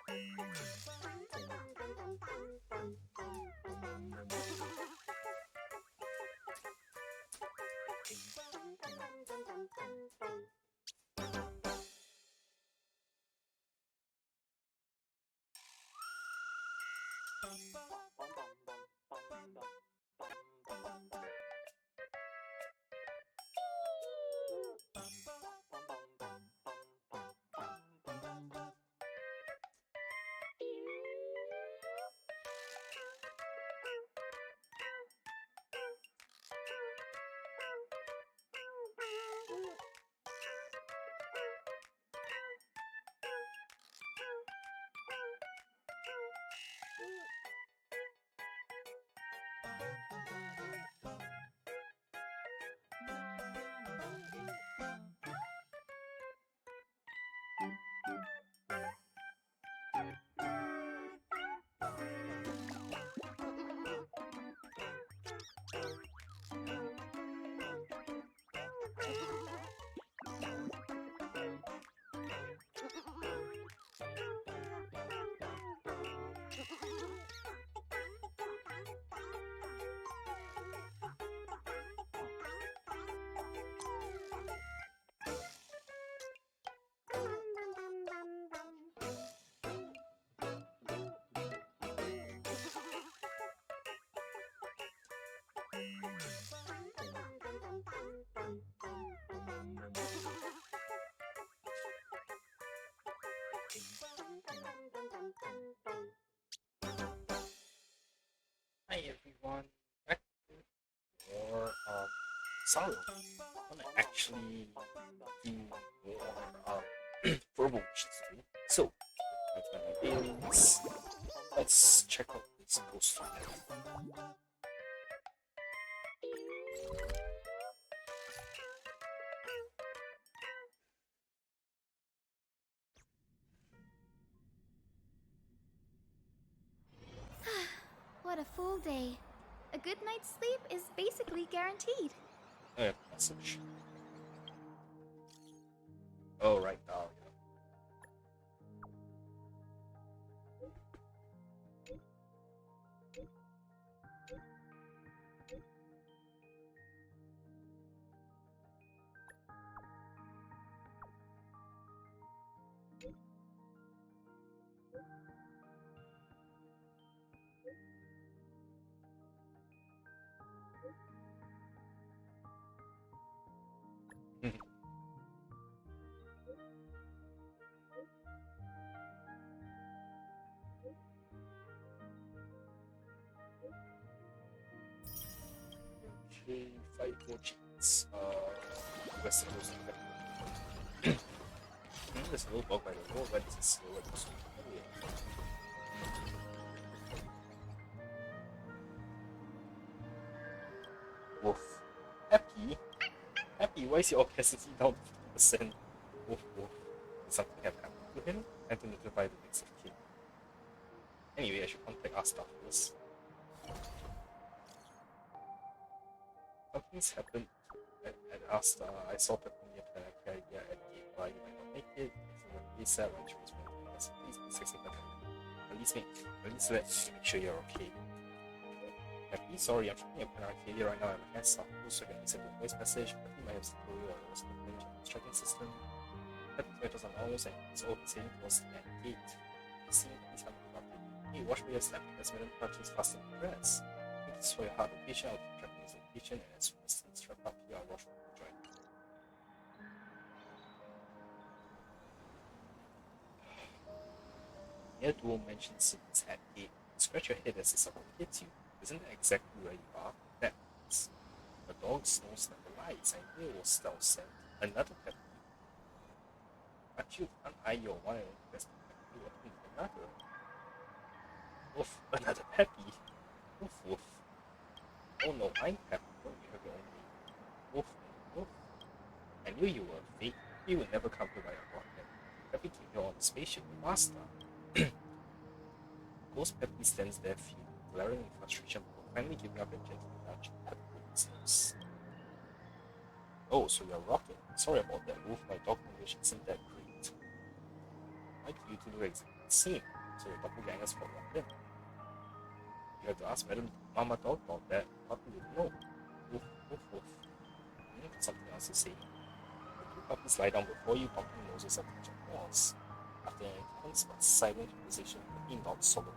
Hi everyone, back for Sorrow. I wanna actually do more Furbo missions today. So, my dailies. Let's check out this poster. What a full day. A good night's sleep is basically guaranteed. Oh yeah, message. Oh right now, yeah. Okay, 5 more cheats. West Coast. There's a little bug by the wall, but it's a slower to Woof. Happy? Happy, why is your opacity down to 50%? Woof woof. Did something have happened to him? And to notify the next of kin. Anyway, I should contact our staff first. Something's happened at Asta. I saw Petunia planetary idea at gate, but you might not make it. Please set my choice. Please be sexy, but at least let me make sure you're okay. Happy, sorry, I'm trying to plan Arcadia right now. I'm a hands off, so I can send a voice message. But you might have some clue or a change in the tracking system. That meters are almost and it's all sailing towards that gate. See, please have a copy. Hey, watch for your step. As Madam Crouch's faster progress. Thank you for your hard location. I'll keep tracking his location, and as soon as things wrap up here, I'll rush for the join. Near dual mentioned cities at gate. Scratch your head as the someone hits you. Isn't that exactly where you are? That means the dog snows like the lights. I knew it was stealth scent. Another pet peeve. But you can't eye your one and only best pet peeve with another. Woof, another peppy. Woof woof. Oh no, I'm happy. Don't you have your own name? Woof woof. I knew you were fake. You would never come here by a rocket. Peppy came here on the spaceship with Master. Ghost Peppy stands there fuming, glaring in frustration before finally giving up and gently nudging Peppy with his nose. Oh, so you're rocking. Sorry about that, Wolf. My dog English isn't that great. Why do you do the exactly the same? so your doppelgangers fall locked in. You have to ask Madam Mama Dog about that. Puppy would know. Woof, woof, woof. Something else to say. The two puppies lie down before you, bumping noses at each other's. After an intense but silent conversation, the being dog sobbed.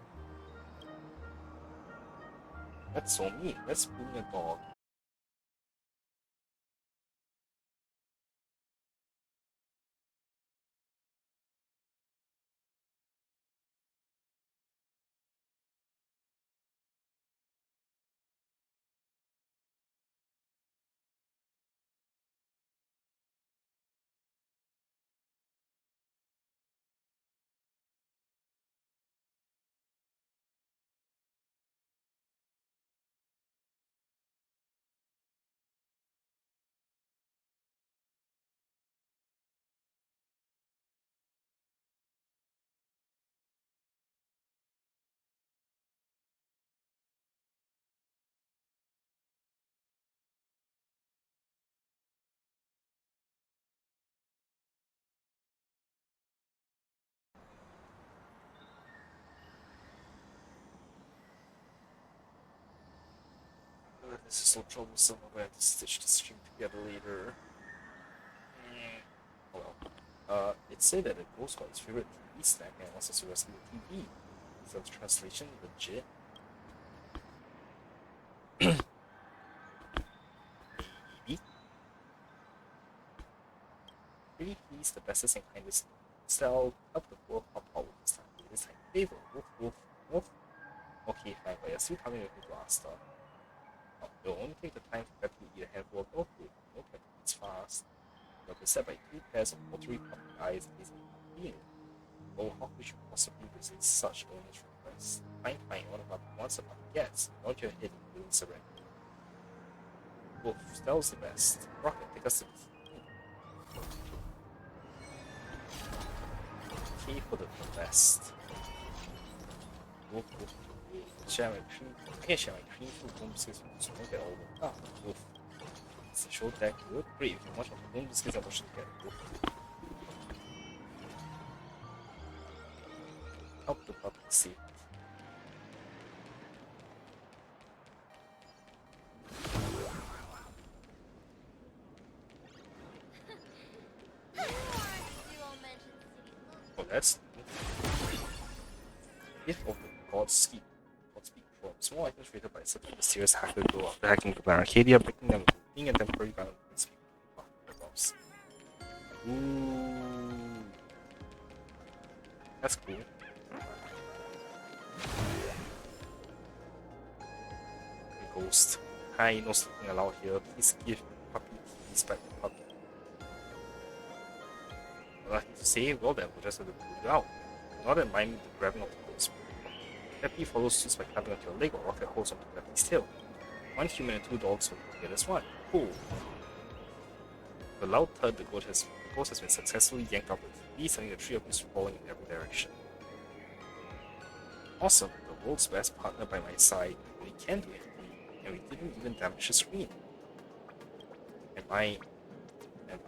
That's so mean. Let's spoon your dog. This is so troublesome. I'm going to have to stitch the stream together later. Oh well. It said that it goes for his favorite TV snack and wants us to rescue the TV. So the translation legit. Pretty please, the bestest and kindest style of the world pop out this time. This time, favor. Woof, woof, woof. Okay, fine, but you're still coming with me to Asta. It'll only take the time for Peppy to eat a handful of dog food. No Peppy eats fast. You're beset by two pairs of watery puppy eyes gazing at you. Oh, how could you possibly resist such earnest requests? Fine, fine, one of our wants a puppy gets. Nod your head and will surrender. Wolf, Stell's the best. Rocket, take us to the key for the best. Wolf, wolf, wolf. Share my cream. I can share my cream food boom biscuits with you, so don't get all worked up. Wolf. It's a show deck. You look great. If you watch my boom biscuits, I watch it together. Wolf. Help the puppy see. Oh, that's gift of the God's Speak. Godspeed from small items created by such a mysterious hacker girl after hacking the Arcadia, breaking them, being a temporary ground and speaking boss. Ooh. That's cool. Ghost. Hi, no sleeping allowed here. Please give puppy keys back to puppy. Nothing to say, well then, we'll just have to pull you out. Do not mind the grabbing of the ghost. Peppy follows suit by clapping onto your leg or Rocket holds onto Peppy's tail. One human and two dogs will get as one. Cool. The loud thud, the ghost has been successfully yanked off the TV, sending the three of you falling in every direction. Awesome, the world's best partner by my side. We can't do anything, and we didn't even damage the screen. Am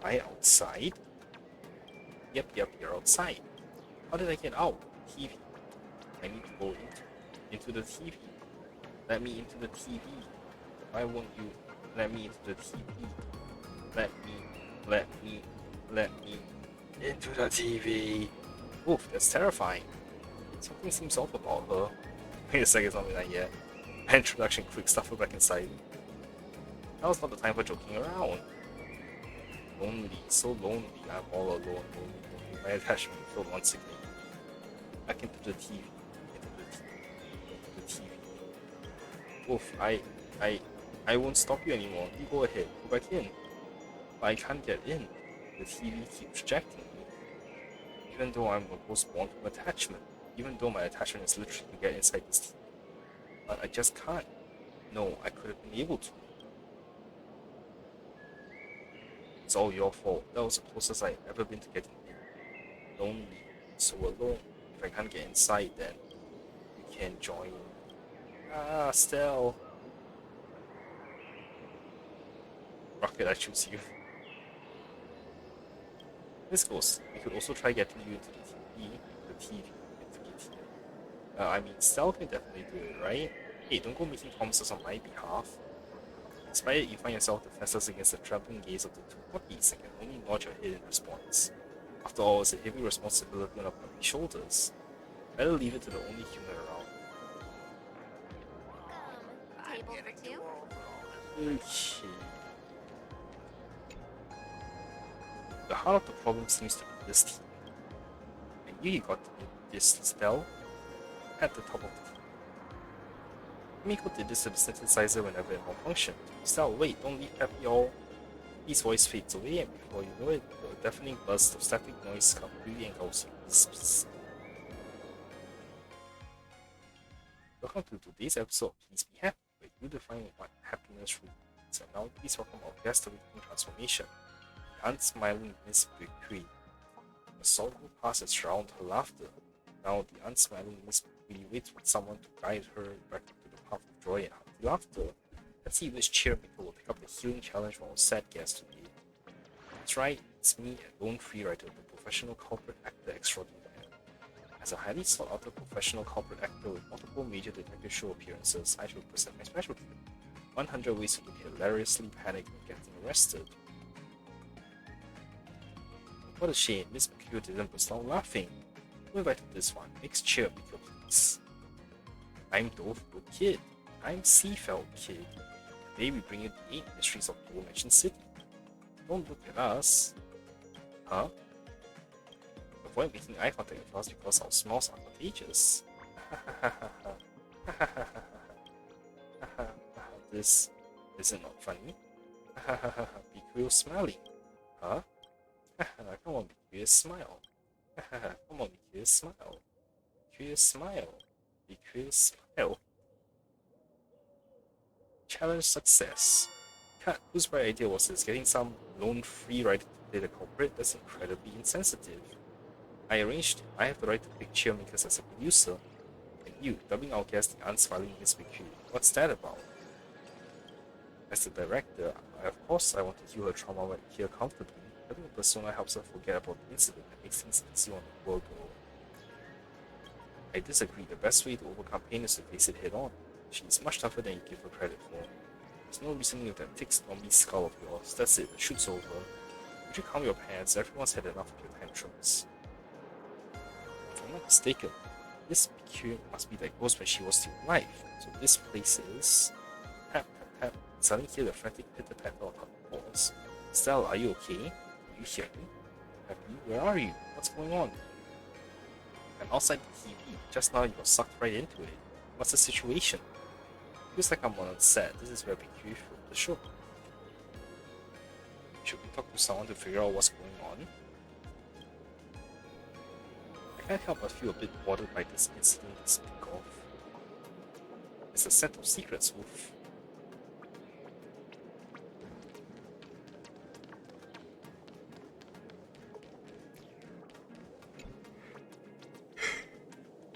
I outside? Yep, you're outside. How did I get out? TV. I need to go into the TV. Let me into the TV. Why won't you let me into the TV? Let me into the TV. Oof, that's terrifying. Something seems off about her. Wait a second, something like that. Introduction, quick, stuff her back inside. Now's not the time for joking around. Lonely, so lonely. I'm all alone, lonely. My attachment filled once again. Back into the TV. Into the TV. Oof, I won't stop you anymore. You go ahead. Go back in. But I can't get in. The TV keeps rejecting me. Even though I'm a ghost born from attachment. Even though my attachment is literally to get inside this TV. But I just can't. No, I could have been able to. It's all your fault. That was the closest I've ever been to getting in. Lonely. So alone. If I can't get inside, then you can join. Ah, Stell. Rocket, I choose you. This goes. We could also try getting you into the TV. The TV. I mean, Stell can definitely do it, right? Hey, don't go making promises on my behalf. Despite it, you find yourself defenseless against the trampling gaze of the two puppies and can only nod your head in response. After all, it's a heavy responsibility on a puppy's shoulders. Better leave it to the only human around. Table for two? Okay. The heart of the problem seems to be this team. I knew you got this spell at the top of the team. Miko did this to the synthesizer whenever it malfunctioned. Stell, wait, don't leave Peppy all. His voice fades away, and before you know it, a deafening burst of static noise completely engulfs you. Psst. Welcome to today's episode of Please Be Happy, where you define what happiness really means. And now please welcome our guest awakening transformation, the unsmiling Miss Bouquet. A sorrowful past has drowned her laughter. Now the unsmiling Miss Bouquet waits with someone to guide her back into the path of joy and hearty laughter. Let's see which cheermaker will pick up the healing challenge from our sad guest today. That's right, it's me, a lone freewriter, the professional corporate actor extraordinaire. As a highly sought-after professional corporate actor with multiple major detective show appearances, I shall present my specialty: 100 ways to look hilariously panicked when getting arrested. What a shame, Miss McHugh didn't burst out laughing. Who invited this one? Next cheermaker, please. I'm Dovebo Kid. I'm Seafeld Kid. Today we bring you the 8 mysteries of Blue Mansion City. Don't look at us. Huh? Avoid making eye contact with us because our smiles are contagious. This isn't not funny. Be real smiling. Huh? Come on, be curious, smile. Come on, be curious, smile. Curious, smile. Be curious, smile. Challenge success. Cut, whose bright idea was this? Getting some lone free rider to play the culprit? That's incredibly insensitive. I arranged it. I have the right to pick cheermakers as a producer. And you, dubbing our guest the unsmiling Miss McHugh. What's that about? As the director, of course I want to heal her trauma right here comfortably. Having a persona helps her forget about the incident and makes things easy on the poor girl. I disagree. The best way to overcome pain is to face it head on. She is much tougher than you give her credit for. There's no reasoning with that thick, stormy skull of yours. That's it, the shoot's over. Would you calm your pants? Everyone's had enough of your tantrums. If I'm not mistaken, this McHugh must be that ghost when she was still alive. So this place is... Tap, tap, tap. Suddenly hear the frantic pitter-patter of her paws. Stell, are you okay? Do you hear me? Happy? Where are you? What's going on? I'm outside the TV. Just now you got sucked right into it. What's the situation? Feels like I'm on set. This is where McHugh filmed the show. Should we talk to someone to figure out what's going on? I can't help but feel a bit bothered by this incident to speak of. It's a set of secrets, Wolf.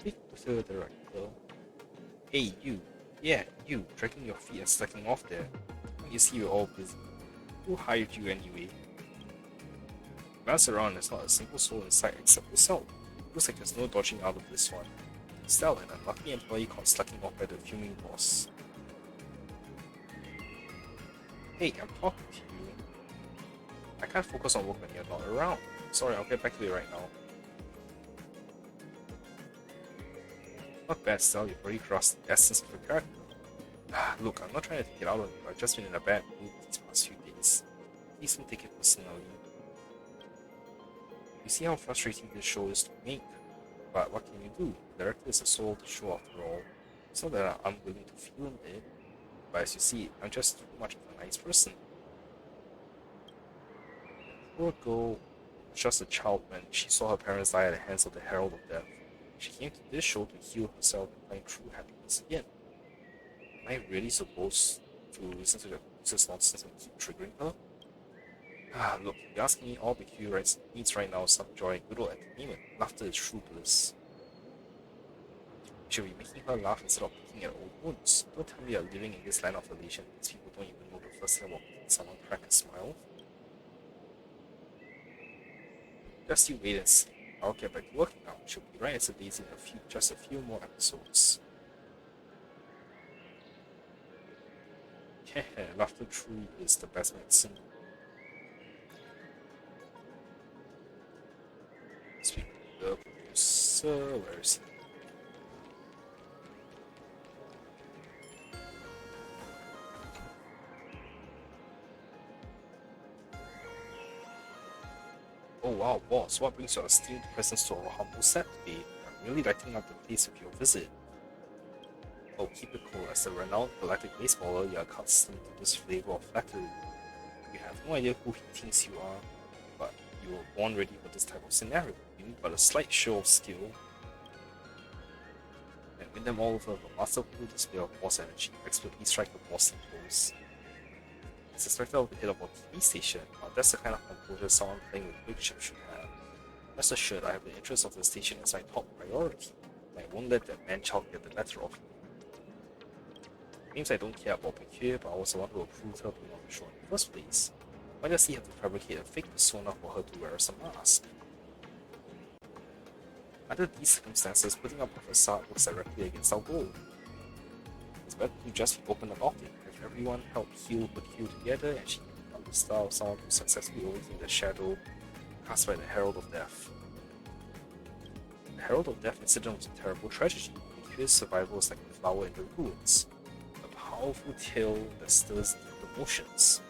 Speak with the director. Hey, you. Yeah, you, dragging your feet and slacking off there. You see you're all busy. Who hired you anyway? Glance around, there's not a single soul in sight except yourself. Looks like there's no dodging out of this one. Stell, an unlucky employee caught slacking off by the fuming boss. Hey, I'm talking to you. I can't focus on work when you're not around. Sorry, I'll get back to it right now. Not bad, Stell, you've already grasped the essence of your character. Look, I'm not trying to take it out on you, I've just been in a bad mood these past few days. Please don't take it personally. You see how frustrating this show is to make, but what can you do? The director is the soul of the show after all. It's not that I'm unwilling to film it, but as you see, I'm just too much of a nice person. Poor girl was just a child when she saw her parents die at the hands of the Herald of Death. She came to this show to heal herself and find true happiness again. Am I really supposed to listen to the producer's nonsense and keep triggering her? Look, if you ask me, all McHugh needs right now is some joy and good old entertainment. Laughter is true bliss. You should be making her laugh instead of picking at old wounds. Don't tell me you're living in this land of elation. These people don't even know the first thing about making someone crack a smile. Just you wait and see. I'll get back to working now. She'll be right as a daisy in just a few more episodes. Laughter truly is the best medicine. Speak to the producer, where is he? Oh wow, boss, what brings your esteemed presence to our humble set today? I'm really lighting up the place with your visit. Oh, keep it cool. As a renowned galactic baseballer, you're accustomed to this flavor of flattery. You have no idea who he thinks you are, but you were born ready for this type of scenario. You need but a slight show of skill and win them all over with a masterful display of boss energy, expertly strike the boss pose. As a director of the head of our TV station, that's the kind of composure someone playing with big ship should have. Rest assured, I have the interests of the station as my top priority, and I won't let that man-child get the better of me. Seems I don't care about Bouquet, but I was the one who approved her being on the show in the first place. Why does he have to fabricate a fake persona for her to wear as a mask? Under these circumstances, putting up a facade works directly against our goal. It's better to just be open about it. If everyone helped heal Bouquet together and she can become the star of someone who successfully overcame the shadow cast by the Herald of Death. The Herald of Death incident was a terrible tragedy. Bouquet's survival is like a flower in the ruins. Powerful tale that stirs deep emotions.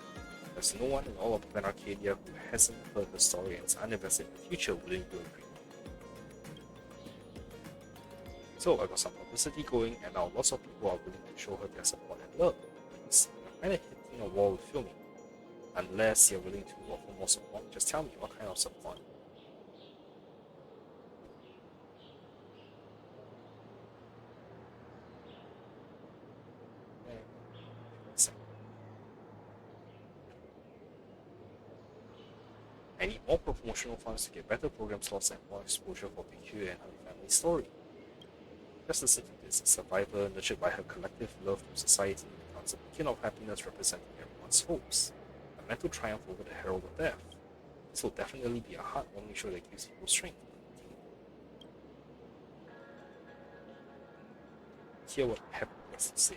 There's no one in all of Plan Arcadia who hasn't heard the story and is uninvested in the future, wouldn't you agree? So I got some publicity going, and now lots of people are willing to show her their support and love. But you're kind of hitting a wall with filming. Unless you're willing to offer more support, just tell me what kind of support. I need more promotional funds to get better program slots and more exposure for PQ and her family story. Just listen to this: a survivor nurtured by her collective love for society becomes a beacon of happiness representing everyone's hopes. A mental triumph over the Herald of Death. This will definitely be a heartwarming show that gives people strength. Hear what Pep has to say.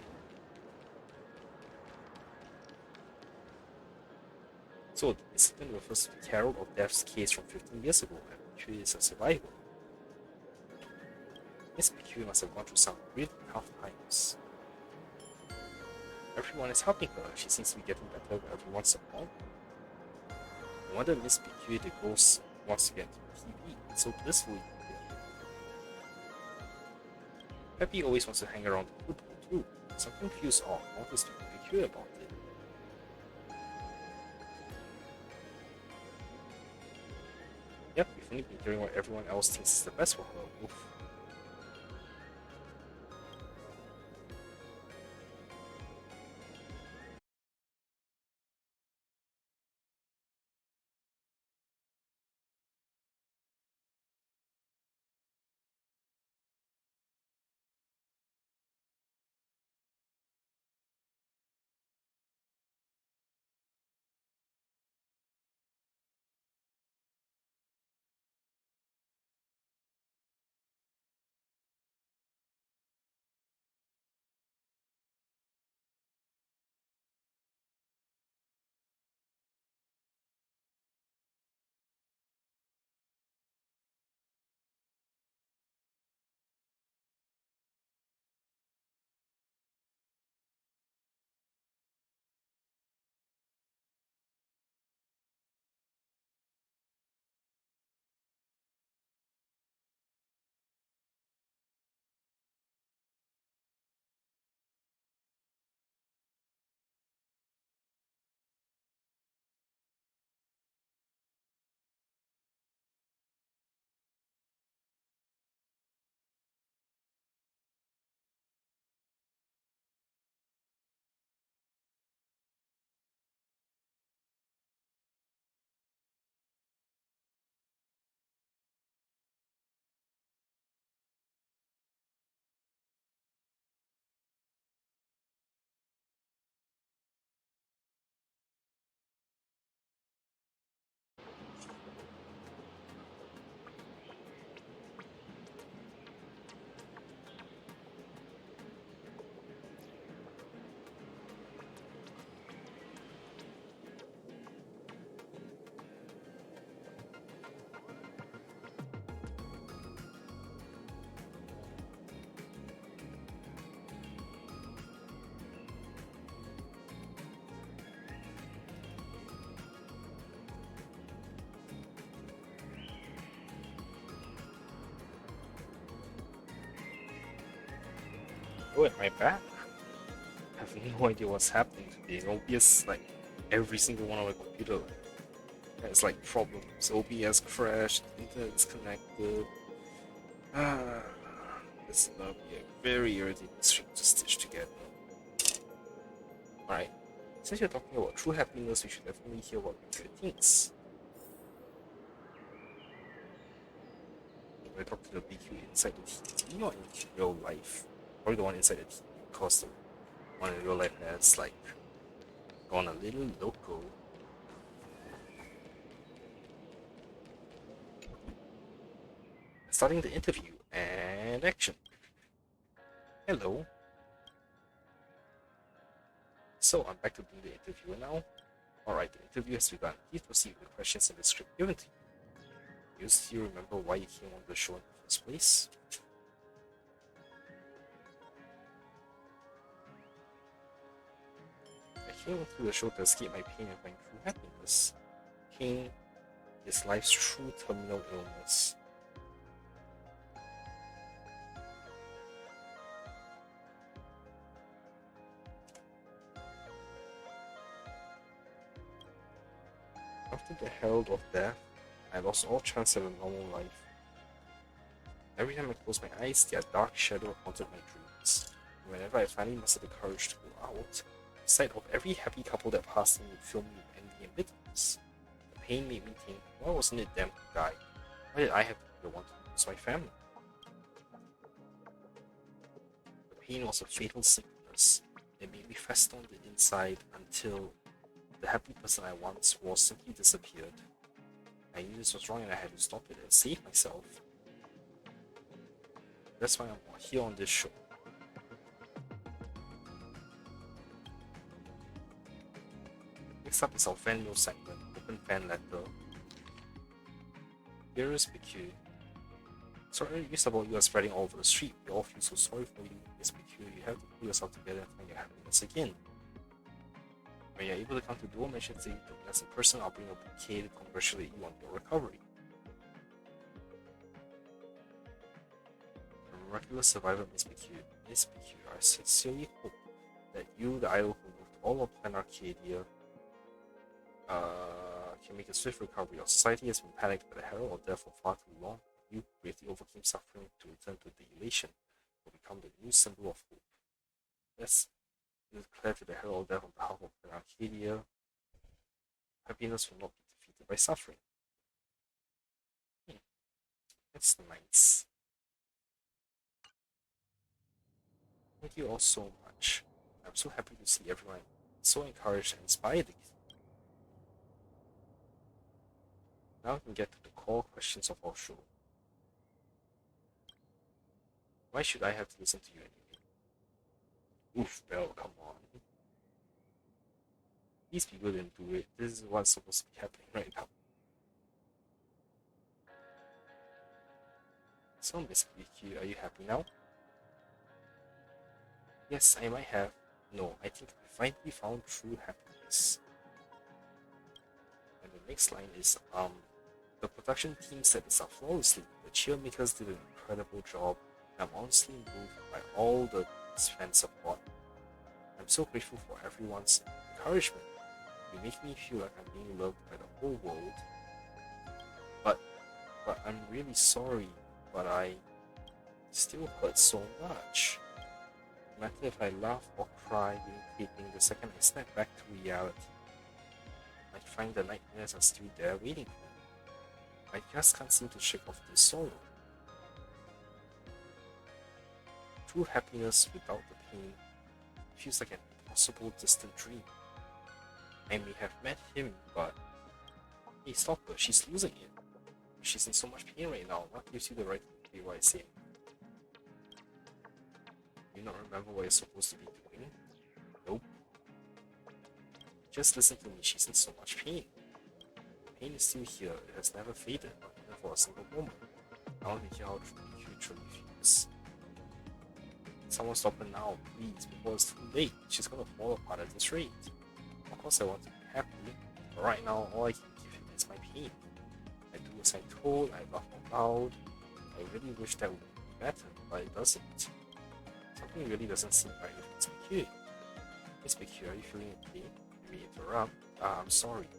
So, the incident refers to the Herald of Death's case from 15 years ago, and she is a survivor. Miss PQ must have gone through some really tough times. Everyone is helping her, she seems to be getting better with everyone's support. No wonder Miss PQ the ghost wants to get into TV, it's so blissful. Peppy always wants to hang around the Furbo too, so I'm confused off. I want to speak to PQ about it. Yep, we've only been hearing what everyone else thinks is the best for her. Oof. Oh, am I back? I have no idea what's happening today. OBS, like, every single one on my computer has, like, problems. OBS crashed, internet disconnected. This is gonna be a very irritating string to stitch together. Alright, since you're talking about true happiness, we should definitely hear what Bouquet thinks. When I talk to the BQ inside the TV, not in real life. Probably the one inside the TV, because the one in real life has, like, gone a little loco. Starting the interview, and action. Hello. So, I'm back to doing the interview now. Alright, the interview has begun. Please proceed with the questions in the script given to you. Do you remember why you came on the show in the first place? I came to the show to escape my pain and find true happiness. Pain is life's true terminal illness. After the herald of death, I lost all chance at a normal life. Every time I closed my eyes, their dark shadow haunted my dreams. And whenever I finally mustered the courage to go out, the sight of every happy couple that passed me would fill me with envy and bitterness. The pain made me think, why wasn't it them who died? Why did I have to be the one to lose my family? The pain was a fatal sickness. It made me fester on the inside until the happy person I once was simply disappeared. I knew this was wrong and I had to stop it and save myself. That's why I'm here on this show. Next up is our fan mail segment, Open Fan Letter. Dearest BQ, sorry news about you are spreading all over the street. We all feel so sorry for you. Yes, BQ, you have to pull yourself together and find your happiness again. When you're able to come to Dual Mention City to meet us in person, I'll bring a bouquet to congratulate you on your recovery. A miraculous survivor, Miss BQ. Miss BQ, I sincerely hope that you, the idol who moved all of Pan Arcadia, can make a swift recovery. Our society has been panicked by the herald of death for far too long. You bravely overcame suffering to return to the elation, will become the new symbol of hope. Yes. Declare to the herald of death on behalf of Arcadia, happiness will not be defeated by suffering. That's nice. Thank you all so much. I'm so happy to see everyone so encouraged and inspired. Now we can get to the core questions of our show. Why should I have to listen to you anyway? Oof, Belle, come on. Please be good and do it. This is what's supposed to be happening right now. So, Miss BQ, are you happy now? Yes, I might have. No, I think I finally found true happiness. And the next line is, the production team set this up flawlessly. The cheermakers did an incredible job. I'm honestly moved by all the fan support. I'm so grateful for everyone's encouragement. You make me feel like I'm being loved by the whole world. But I'm really sorry, but I still hurt so much. No matter if I laugh or cry during taping, the second I snap back to reality, I find the nightmares are still there waiting for me. I just can't seem to shake off this sorrow. True happiness without the pain feels like an impossible distant dream. I may have met him, but hey, stop her, she's losing it. She's in so much pain right now. What gives you the right to say what I say? You not remember what you're supposed to be doing? Nope. Just listen to me, she's in so much pain. The pain is still here, it has never faded, not even for a single moment. I want to hear how you truly feels. Someone stop her now, please, before it's too late. She's gonna fall apart at this rate. Of course I want to be happy, but right now all I can give him is my pain. I do as I'm told, I laugh out loud. I really wish that would be better, but it doesn't. Something really doesn't seem right with Miss BQ. Miss BQ, are you feeling okay? Let me interrupt. I'm sorry.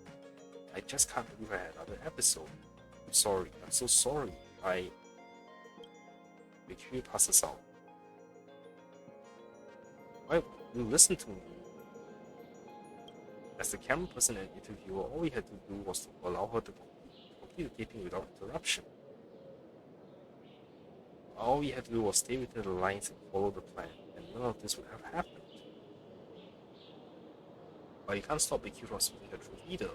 I just can't believe I had another episode. I'm sorry. I'm so sorry. BQ passes out. Why won't you listen to me? As the camera person and interviewer, all we had to do was to allow her to complete the taping without interruption. All we had to do was stay within the lines and follow the plan, and none of this would have happened. But you can't stop BQ from speaking the truth either.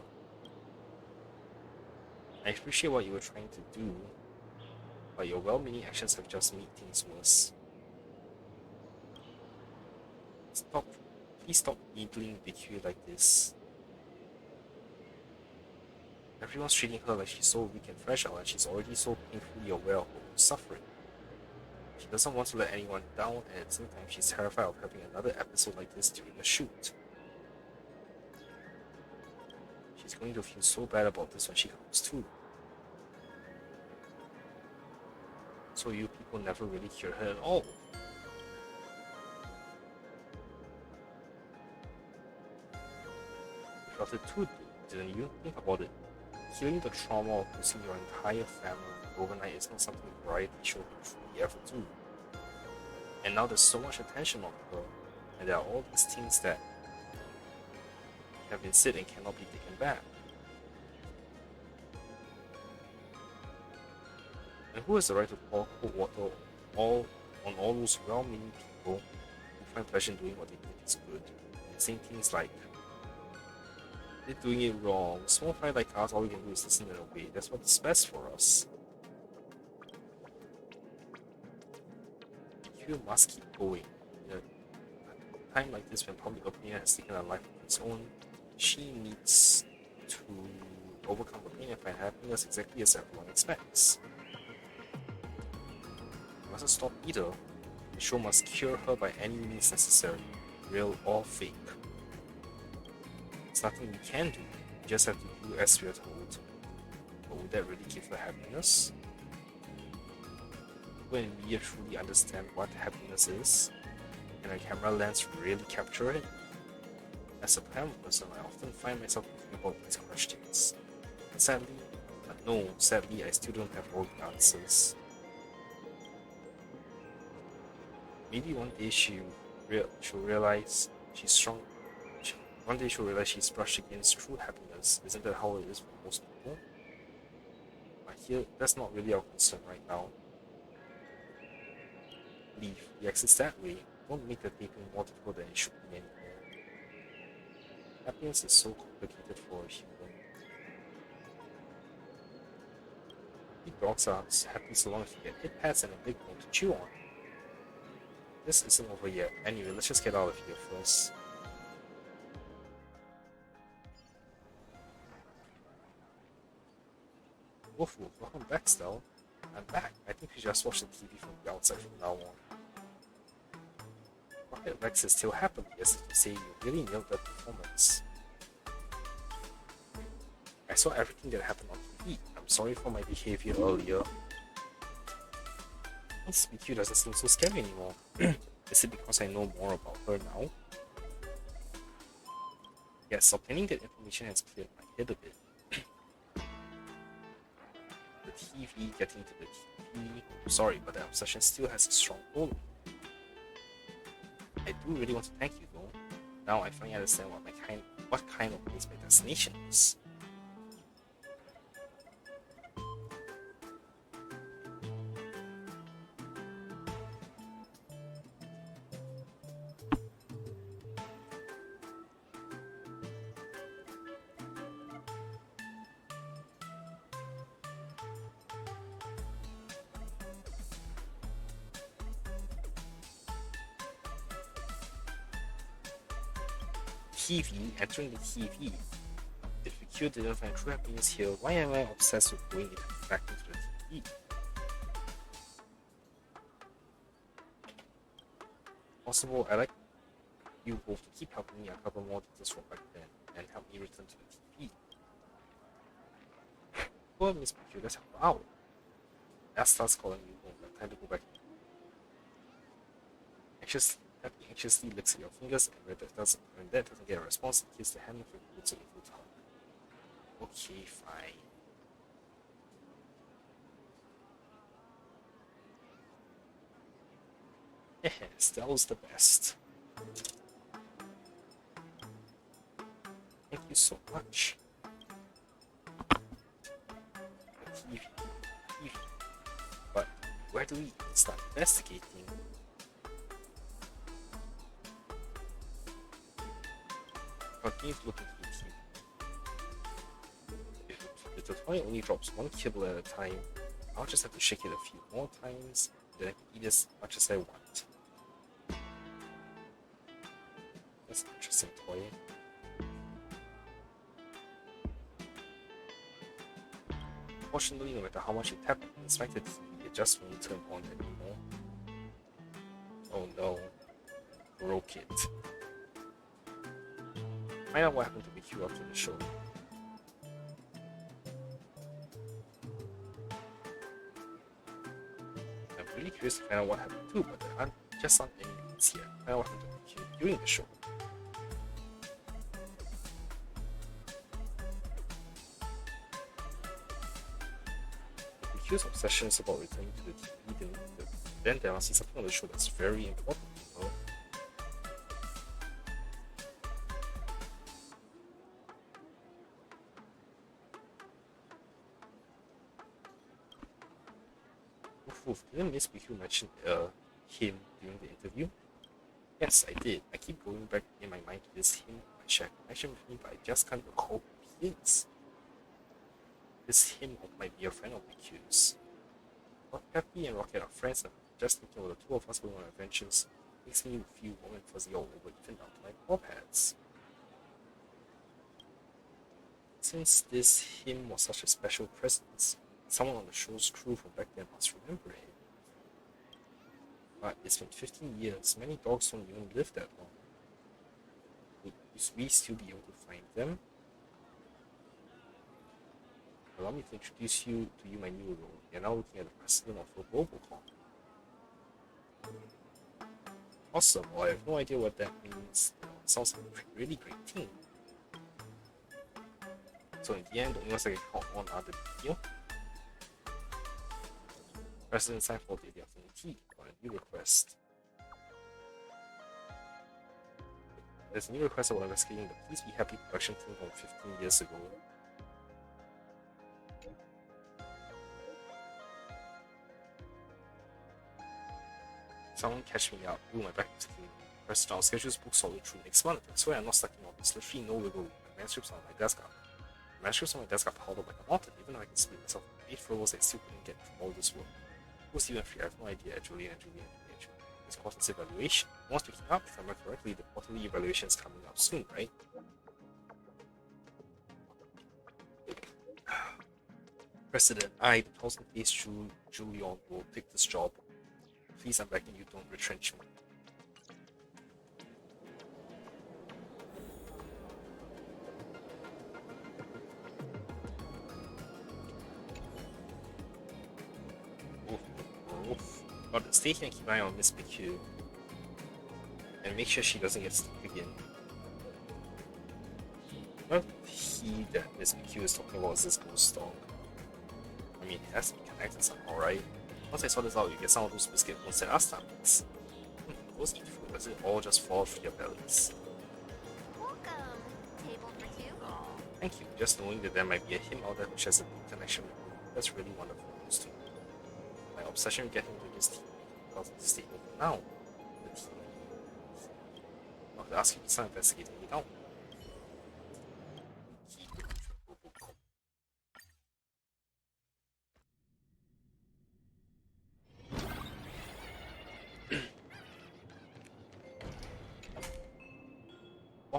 I appreciate what you were trying to do, but your well-meaning actions have just made things worse. Please stop needling BQ like this. Everyone's treating her like she's so weak and fragile, and she's already so painfully aware of her own suffering. She doesn't want to let anyone down, and at the same time she's terrified of having another episode like this during a shoot. She's going to feel so bad about this when she comes to. So you people never really cured her at all. You felt it too, didn't you? Think about it. Healing the trauma of losing your entire family overnight is not something a variety show can truly ever do. And now there's so much attention on her, and there are all these things that have been said and cannot be taken back. And who has the right to pour cold water on all those well-meaning people who find pleasure in doing what they think is good, and saying things like, they're doing it wrong. Small fry like us, all we can do is listen and obey. That's what's best for us. You must keep going. In a time like this, when public opinion has taken a life of its own, she needs to overcome the pain and find happiness exactly as everyone expects. You mustn't stop either. The show must cure her by any means necessary, real or fake. There's nothing we can do. We just have to do as we are told. But would that really give her happiness? When we truly understand what happiness is, can a camera lens really capture it? As a camera person, I often find myself thinking about these questions. And sadly, I still don't have all the answers. Maybe one day she'll realize she's strong. One day she'll realize she's brushed against true happiness. Isn't that how it is for most people? But here, that's not really our concern right now. Leave. The exit's that way. Don't make the taping more difficult than it should be anymore. Happiness is so complicated for a human. Big dogs are happy so long as you get hit pats and a big bone to chew on. This isn't over yet. Anyway, let's just get out of here first. Woof woof, welcome back, Stell. I'm back. I think we just watch the TV from the outside from now on. Rocket Rex is still happily, as if to say you really nailed that performance. I saw everything that happened on TV. I'm sorry for my behavior earlier. Miss BQ doesn't seem so scary anymore. Is it because I know more about her now? Yes, obtaining that information has cleared my head a bit. The TV, getting to the TV. Sorry, but the obsession still has a strong hold. I do really want to thank you though. Now I finally understand what kind of place my destination is. TV, entering the TV. If BQ didn't find true happiness here, why am I obsessed with going back into the TV? Possible, I like you both to keep helping me uncover more details from back then and help me return to the TV. Poor Miss BQ, let's help her out. That starts calling you home, time to go back. I Happy anxiously licks at your fingers, and when that doesn't get a response, it kills the hand of your boots with a tongue. Okay, fine. Yes, that was the best. Thank you so much. TV, TV. But where do we start investigating? Continue to look into the TV. If the toy only drops one kibble at a time, I'll just have to shake it a few more times, then I can eat as much as I want. That's an interesting toy. Fortunately, no matter how much you tap and inspect it, it just won't turn on anymore. Oh no. Broke it. Find out what happened to the queue after the show. I'm really curious to find out what happened too, but there aren't any leads here. Find out what happened to the queue during the show. Q's obsession is about returning to the TV, then there must be something on the show that's very important to her. Didn't Miss BQ mention him during the interview? Yes, I did. I keep going back in my mind to this him I shared connection with him, but I just can't recall who he is. This him might be a friend of BQ's. But Peppy and Rocket are friends, and just thinking of the two of us going on adventures makes me feel warm and fuzzy all over, even down to my paw pads. Since this him was such a special presence, someone on the show's crew from back then must remember him. But it's been 15 years, many dogs don't even live that long. Would we still be able to find them? Allow me to introduce you to my new role. You're now looking at the president of Furbo. Awesome. Well, I have no idea what that means. It sounds like a really great team. So in the end, the only ones I can count on are the video. President signed for the afternoon tea on a new request. There's a new request about investigating the Please Be Happy production team from 15 years ago. Someone catch me up. Ooh, my back is killing me. President, our schedule's booked solid through next month. I swear I'm not stuck in all this. Literally no wiggle room. The manuscripts on my desk are piled up like a mountain. Even though I can split myself into 8 Furbos, I still couldn't get through all this work. Who's even free? I have no idea. Julian. It's quarter's evaluation. Once picking up, if I remember correctly, the quarterly evaluation is coming up soon, right? President, I, the 1000-faced Julian, will take this job. Please, I'm begging you, don't retrench me. But stay here and keep an eye on Miss BQ. And make sure she doesn't get stuck again. What he that Miss BQ is talking about is this ghost dog. I mean, it has to be connected somehow, right? Once I saw this out, you get some of those biscuit bones that are stomachs. Those eat food, does it all just fall through your bellies? Welcome. Table for two. Thank you. Just knowing that there might be a him out there which has a deep connection with me, that's really wonderful news to me. My obsession with getting into this team allows me to stay open now. The team. I'll have to ask you to start investigating me now.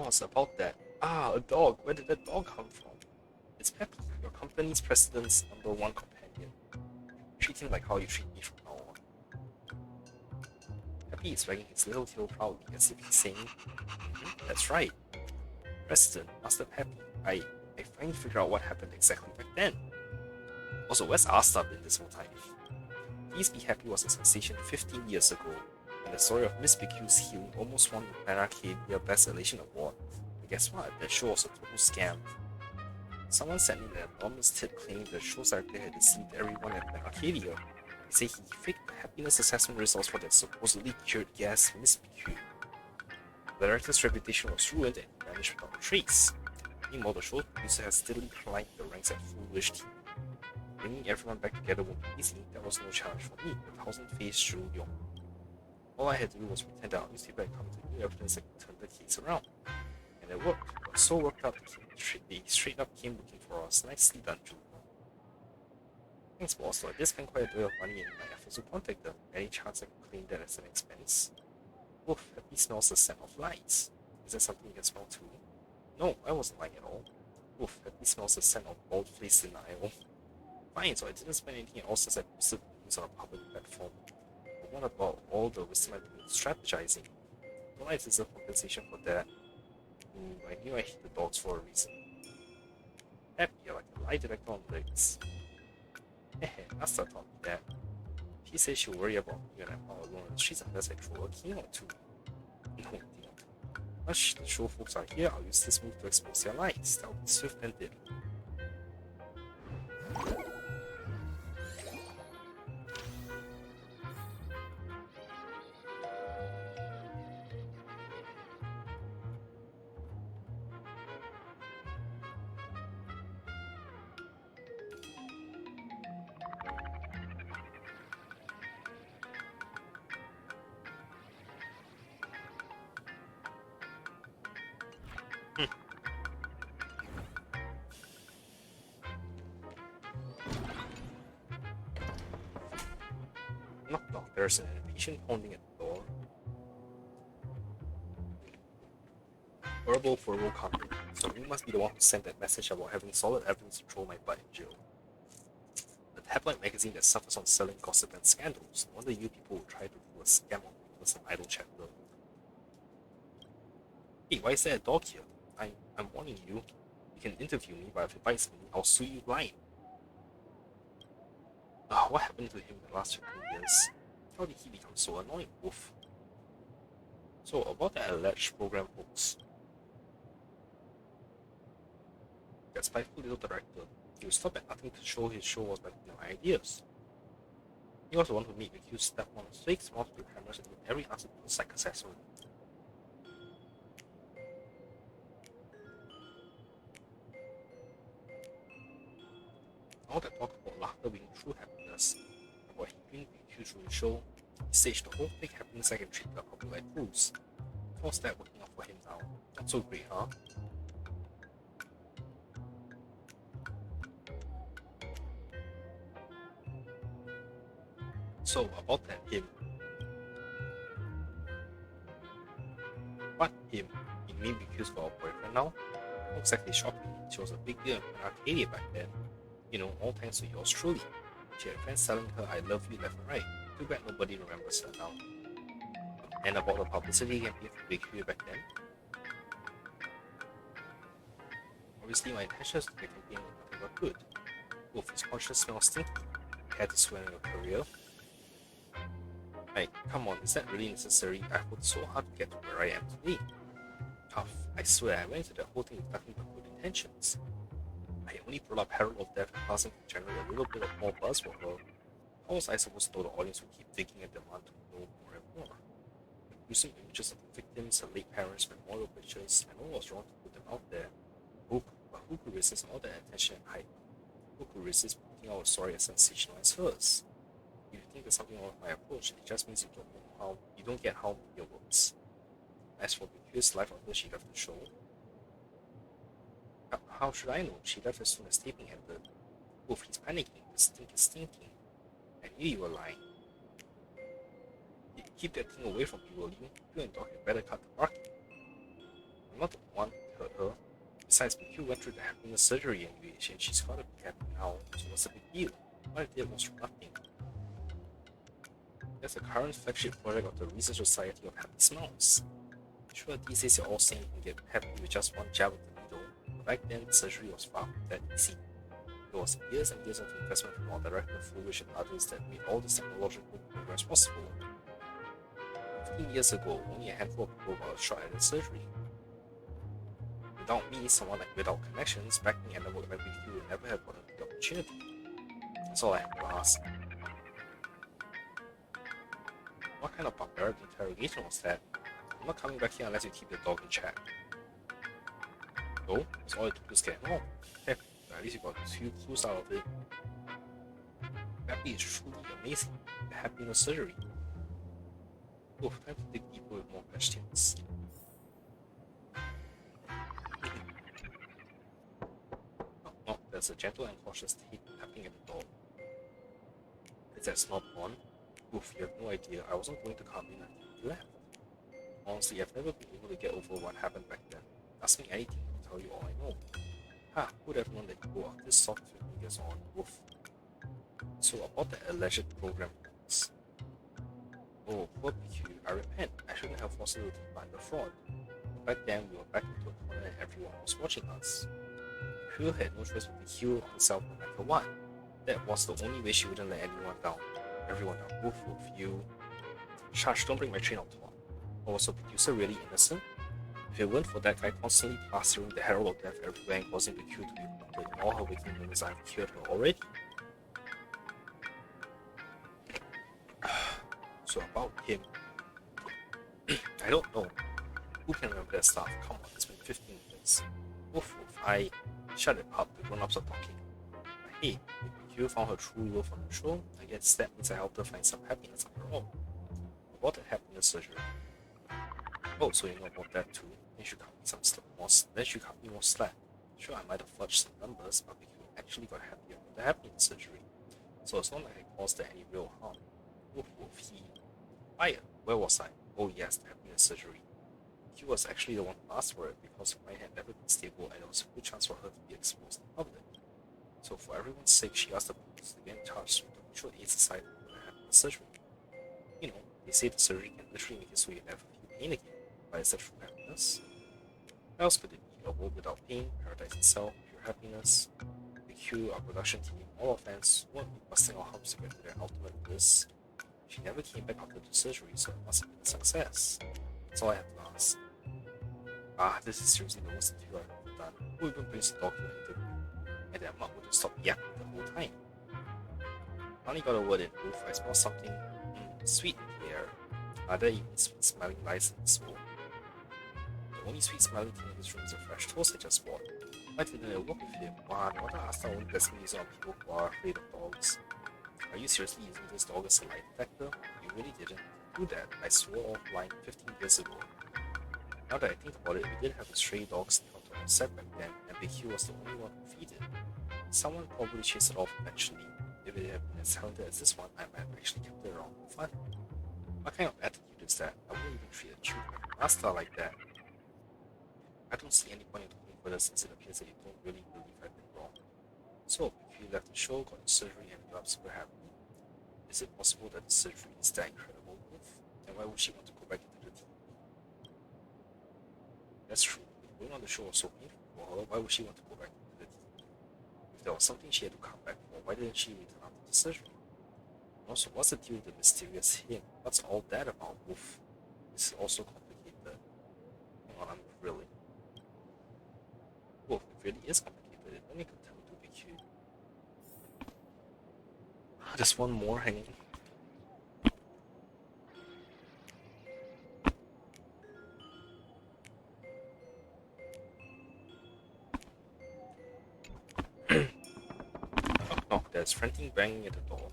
Was about that. Ah, a dog. Where did that dog come from? It's Peppy, your company's president's #1 companion. Treat him like how you treat me from now on. Peppy is wagging his little tail proudly as if he's saying, that's right. President, Master Peppy, I finally figured out what happened exactly back then. Also, where's Asta been this whole time? Please Be Happy was a sensation 15 years ago. And the story of Miss BQ's healing almost won the Pan Arcadia Best Elation Award. But guess what? That show was a total scam. Someone sent me an anonymous tip claiming the show's director had deceived everyone at Pan Arcadia. They say he faked the happiness assessment results for that supposedly cured guest, Miss BQ. The director's reputation was ruined and he vanished without a trace. Meanwhile, the show's producer has steadily climbed the ranks at Foolish Team. Bringing everyone back together won't be easy. That was no challenge for me, the thousand-faced Zhu Yong. All I had to do was pretend that our newspaper had come to new evidence that could turn the case around. And it worked. I was so worked up, they straight up came looking for us. Nicely done, Zhu Yong. Thanks, boss. I did spend quite a bit of money in my efforts to contact them. Any chance I could claim that as an expense? Oof, happy smells the scent of lights. Is that something you can smell too? No, I wasn't lying at all. Oof, happy smells the scent of bald-faced denial. Fine, so I didn't spend anything else as I posted the news on a public platform. But what about all the wisdom I put into strategizing? Don't I deserve compensation for that? I knew I hit the dogs for a reason. Happy, like a lie detector on legs. Hehe, Asta taught me that. She says she'll worry about me when I'm all alone in the streets unless I throw a king or two. No, damn. Once the show folks are here, I'll use this move to expose their lies. That'll be swift and deadly. Knock knock, there's an impatient pounding at the door. Furbo company. So you must be the one who sent that message about having solid evidence to throw my butt in jail. The tabloid magazine that suffers on selling gossip and scandals. No wonder you people will try to do a scam on me with some idle chatter. Hey, why is there a dog here? I'm warning you. You can interview me, but if it bites me, I'll sue you blind. What happened to him in the last 15 years? How did he become so annoying? Oof. So, about the alleged program hoax. That spiteful little director, he would stop at nothing to show his show was better than my ideas. He was the one who made the accused step on his fake multiple cameras and did every answer to the psych assessment. All that talk about laughter being true happiness, and what he bring the accused through the show, he staged the whole fake happiness like a treat the public like fools. How's that working out for him now? Not so great, huh? So, about that him. What him? You mean because for our boyfriend now? Not exactly shocking. She was a big deal in Arcadia back then. You know, all thanks to yours truly. She had friends telling her I love you left and right. Too bad nobody remembers her now. And about the publicity campaign for Big Hero back then? Obviously my intentions to the campaign were nothing but good. Both his conscience smells stinky. You had to swear on your career. Like, come on, is that really necessary? I worked so hard to get to where I am today. Tough, I swear I went into the whole thing with nothing but good intentions. I only brought up Herald of Death in passing to generate a little bit of more buzz for her. How was I supposed to know the audience would keep digging and demand to know more and more? Using images of the victims, her late parents, memorial pictures, I know it was wrong to put them out there. But who could resist all that attention and hype? Who could resist putting out a story as sensational as hers? If you think there's something wrong with my approach, it just means you don't get how media works. As for Bouquet's life after she left the show, how should I know? She left as soon as taping ended. Oof, he's panicking. The stink is stinking. I knew you were lying. Keep that thing away from me, will you? You and Doc had better cut the barking. I'm not the one who hurt her. Besides, BQ went through the happiness surgery anyway, and she's got to be happy now, so what's the big deal? What I did was nothing. That's the current flagship project of the Research Society of Happy Smells. Sure, these days you're all saying you can get happy with just one jab of the needle, but back then surgery was far from that easy. There was years and years of investment from our director, Foolish and others that made all these technological progress possible. 15 years ago, only a handful of people got a shot at the surgery. Without me, someone like without connections, backing a network like you would never have gotten the opportunity. That's all I have to ask. What kind of barbaric interrogation was that? I'm not coming back here unless you keep the dog in check. So, that's all it took to scare him off. Heck, at least you got 2 clues out of it. That is truly amazing. The happiness surgery. Oof, time to dig deeper with more questions. No, there's a gentle and cautious tapping at the door. Is that not on? Oof, you have no idea. I wasn't going to come in until you left. Honestly, I've never been able to get over what happened back then. Ask me anything, I'll tell you all I know. Ha, who'd have known that you go out this soft 15 years on? Oof. So about the alleged program hoax. Oh, poor PQ, I repent. I shouldn't have forced you to find the fraud. But back then, we were back into a corner and everyone was watching us. Q had no choice but to heal herself no matter what. That was the only way she wouldn't let anyone down. Everyone down. Woof woof, you. Shush, don't bring my train of thought. Or was the producer really innocent? If it weren't for that guy constantly plastering the herald of death everywhere and causing the queue to be crowded in all her waking moments, I've cured her already. So about him, I don't know. Who can remember that stuff? Come on, it's been 15 years. Woof woof, I... Shut it up, the grown-ups are talking. Hey, if you found her true love on the show, I guess that means I helped her find some happiness after all. About the happiness surgery. Oh, so you know about that too. Then you cut me more slack. Sure, I might have fudged some numbers, but you actually got happier from the happiness surgery. So it's not like I caused her any real harm. Woof woof, he... Fire! Where was I? Oh yes, the happiness surgery. He was actually the one who asked for it because her mind had never been stable and there was a good chance for her to be exposed in public. So for everyone's sake, she asked the police to get in touch with the Mutual Aid Society for the happiness surgery. You know, they say the surgery can literally make it so you never feel pain again. But is that true happiness? What else could it be? A world without pain, paradise itself, pure happiness. The Q, our production team, all our fans won't be busting our humps to get to their ultimate bliss. She never came back after the surgery, so it must have been a success. That's all I have to ask. This is seriously the worst interview I've ever done. Who even brings the dog to an interview? And that mug wouldn't stop yapping the whole time. Finally got a word in. Oof, I smell something sweet in the air. Are there even sweet smelling lice in this world? The only sweet smelling thing in this room is the fresh toast I just bought. Why didn't it work with him? Wow, no wonder Asta only lets me use it on people who are afraid of dogs. Are you seriously using this dog as a lie detector? You really didn't do that. I swore offline 15 years ago. Now that I think about it, we did have a stray dog sneak onto our set back then, and Big Q was the only one who feed it. Someone probably chased it off eventually. If it had been as talented as this one, I might have actually kept it around for fun. What kind of attitude is that? I wouldn't even treat a chute like a master like that. I don't see any point in talking further since it appears that you don't really believe I've been wrong. So, if you left the show, got the surgery, and you're super happy, is it possible that the surgery is that incredible move? And why would she want to go back into the team? That's true. If going on the show was so painful for her, why would she want to go back into the team? If there was something she had to come back for, why didn't she return after the surgery? And also, what's the deal with the mysterious him? What's all that about? Oof. This is also complicated. Hang on, I'm really. Oof, it really is complicated. It only could tell me to be cute. There's one more hanging. Knock, there's frantic banging at the door.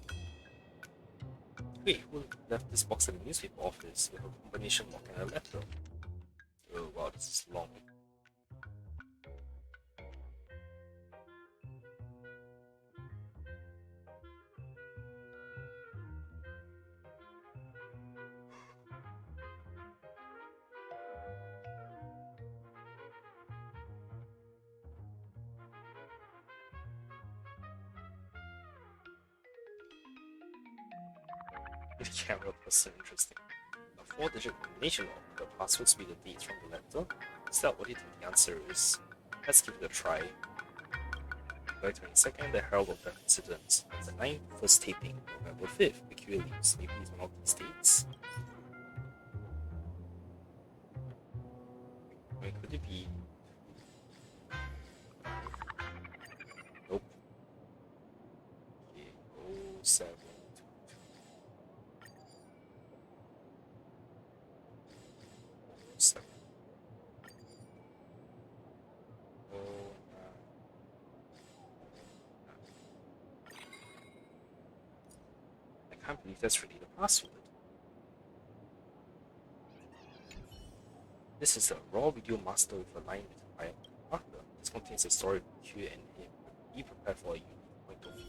Wait, who left this box at the newspaper office with a combination lock and a letter? Oh wow, this is long. The camera person interesting. A 4-digit combination lock. The passwords be the dates from the letter. Is that what you think the answer is? Let's give it a try. July 22nd, the Herald of Death incident. The 9th, first taping. November 5th, peculiar leaves. Maybe it's one of these dates. Wait, could it be? Nope. Okay, 07. 07. Oh, I can't believe that's really the password. This is a raw video master with a line written by a partner. This contains a story of Q and him. Be prepared for a unique point of view.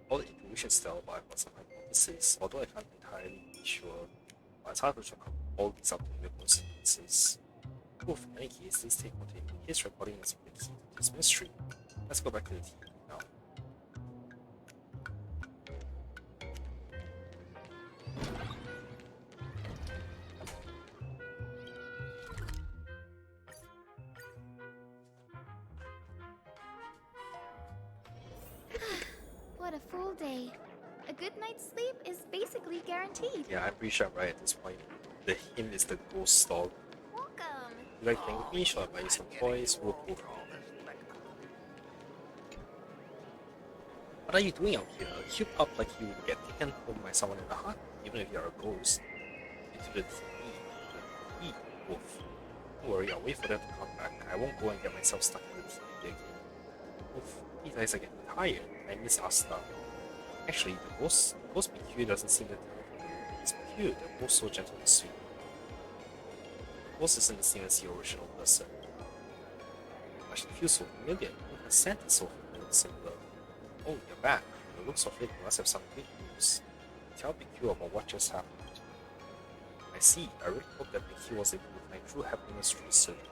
All the intuition style, but I've got some hypotheses, although I can't entirely be sure. But it's hard to chalk all these up to mere coincidences. Oof, in any case, this tape containing his recording must be the key to this mystery. Let's go back to the TV now. What a full day. A good night's sleep is basically guaranteed. Yeah, I'm pretty sure I'm right at this point. The him is the ghost dog. Welcome. You like playing with me? Shall I buy you some toys? Whoop whoop. What are you doing out here? Queue up like you would get taken home by someone in a heart, even if you're a ghost. Into the TV. The TV. Woof. Don't worry, I'll wait for them to come back. I won't go and get myself stuck in the TV again. Oof. These guys are getting tired. I miss Asta. Actually, the ghost BQ doesn't seem that it's BQ. They're both so gentle and sweet. The ghost isn't the same as the original person. But she feels so familiar. Even her scent is so familiar and similar. Oh, you're back. From the looks of it, you must have some good news. Tell BQ about what just happened. I see. I really hope that BQ was able to find true happiness through the surgery.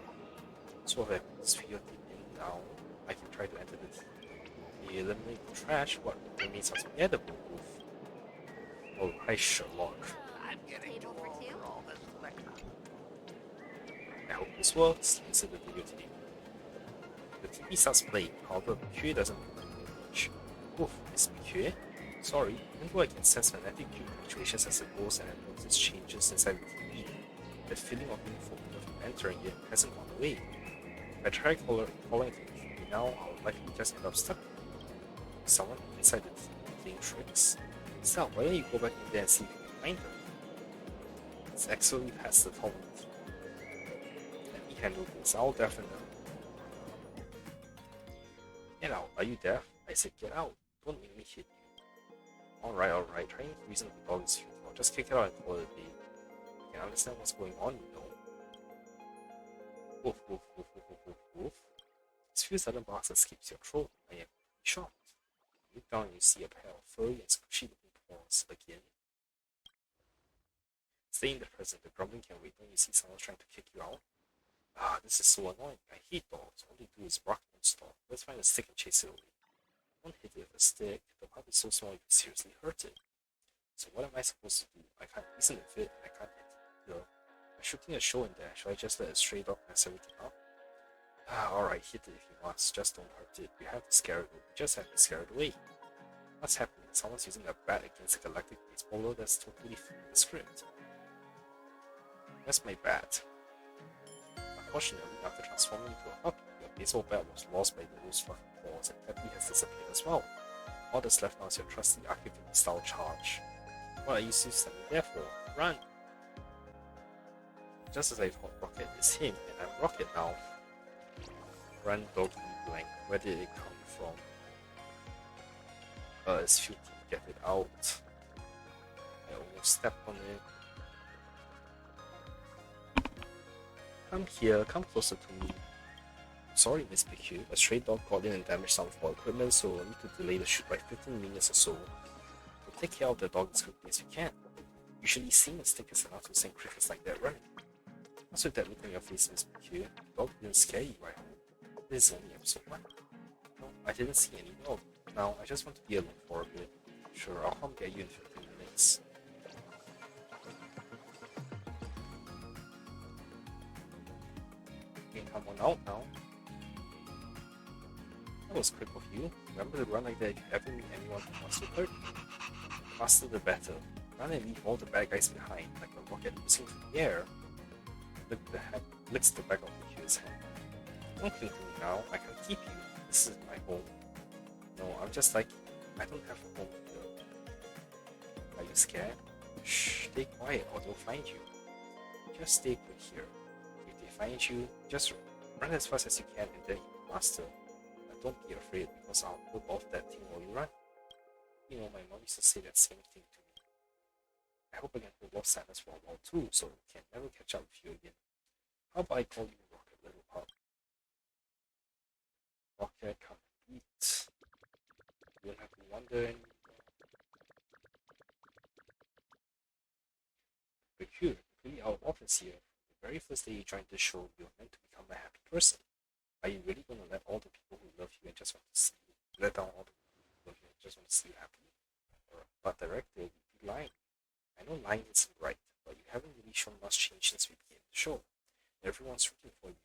So if I put this figure in now, I can try to enter the TV. You eliminate the trash, what remains must be edible. Oh, hi Sherlock. I'm getting too old for all this liquor. I hope this works. Insert the video tape. The TV starts playing, however, BQ doesn't complain much. Oof, Miss BQ? Sorry, even though I can sense magnetic fluctuations as it goes and I notice changes inside the TV, the feeling of being forbidden from entering it hasn't gone away. If I try following the TV now, I'll likely just end up stuck. Someone inside the TV playing tricks? Sal, why don't you go back in there and see if you can find her? It's actually past the tolerance. Let me handle this, I'll definitely. Get out, are you deaf? I said get out, don't make me hit you. Alright, trying to reason with the dog is futile. Just kick it out and call it a day. You can understand what's going on, you know. Woof, woof, woof, woof, woof, woof, woof. This few sudden barks escapes your throat. I am shocked. You look down and you see a pair of furry and squishy looking paws again. Stay in the present, the grumbling can wait when you see someone trying to kick you out. Ah, this is so annoying. I hate dogs. All they do is bark non-stop. Let's find a stick and chase it away. Don't hit it with a stick. The pup is so small you can seriously hurt it. So what am I supposed to do? I can't reason with it. I can't hit it. I'm shooting a show in there. Should I just let a stray dog mess everything up? Ah, alright, hit it if you must. Just don't hurt it. You have to scare it. You just have to scare it away. What's happening? Someone's using a bat against a galactic baseballer that's totally flipping the script. That's my bat. Unfortunately, after transforming into a puppy, your baseball bat was lost by those fluffy paws and Peppy has disappeared as well. All that's left now is your trusty architect style charge. What are you still standing there for? Run! Just as I thought Rocket is him, and I'm Rocket now. Run, doggy blank. Where did it come from? It's futile. Get it out. I almost stepped on it. Come here, come closer to me. Sorry, Miss PQ. A stray dog got in and damaged some of our equipment, so we'll need to delay the shoot by 15 minutes or so. We'll take care of the dog as quickly as we can. Usually seeing a stick is enough to send crickets like that running. What's with that look on your face, Miss PQ? The dog didn't scare you, I hope. This is only episode 1. No, I didn't see any dog. Now, I just want to be alone for a bit. Sure, I'll come get you in 15 minutes. You can come on out now. That was quick of you. Remember to run like that if you ever meet anyone who wants to hurt you. The faster the better. rather than leave all the bad guys behind, like a rocket whizzing through the air, licks the back of Bouquet's hand. Don't cling to me now, I can keep you. This is my home. No, I'm just like, I don't have a home here. Are you scared? Shh, stay quiet or they'll find you. Just stay put here. If they find you, just run as fast as you can and then hit faster. But don't be afraid because I'll whip off that thing while you run. You know, my mom used to say that same thing to me. I hope I can hold off sadness for a while too, so we can never catch up with you again. How about I call you Rocket, little pup? Rocket, come and eat. You don't have to wonder anymore. But you're really out of office here. The very first day you joined this show, you were meant to become a happy person. Are you really going to let all the people who love you and just want to see you, let down all the people who love you and just want to see you happy? But director, you'd be lying. I know lying isn't right, but you haven't really shown much change since we began the show. Everyone's rooting for you.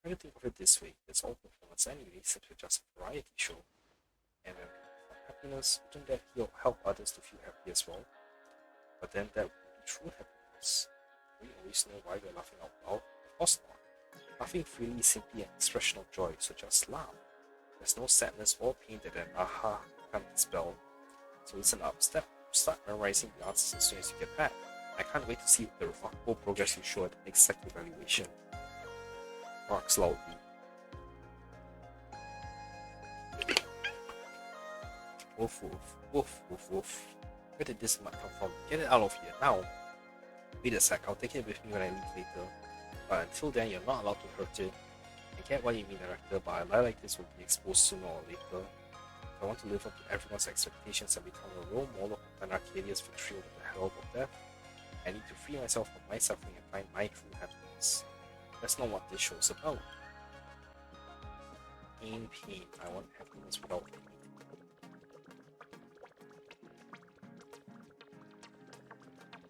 Try to think of it this way, it's all performance anyway, since we're just a variety show. And when people find happiness, wouldn't that help others to feel happy as well? But then that would be true happiness. We always know why we're laughing out loud? Of course not. Laughing freely is simply an expression of joy, so just laugh. There's no sadness or pain that an aha can't dispel. So listen up, start memorizing the answers as soon as you get back. I can't wait to see the remarkable progress you show at the next SEC evaluation. Barks loudly. Woof woof, woof woof woof. Where did this mud come from? Get it out of here, now! Wait a sec, I'll take it with me when I leave later. But until then, you're not allowed to hurt it. I get what you mean, director, but a lie like this will be exposed sooner or later. If I want to live up to everyone's expectations and become a role model of an Arcadia's victory over the hell of death, I need to free myself from my suffering and find my true happiness. That's not what this show is about. Pain. I want happiness without pain.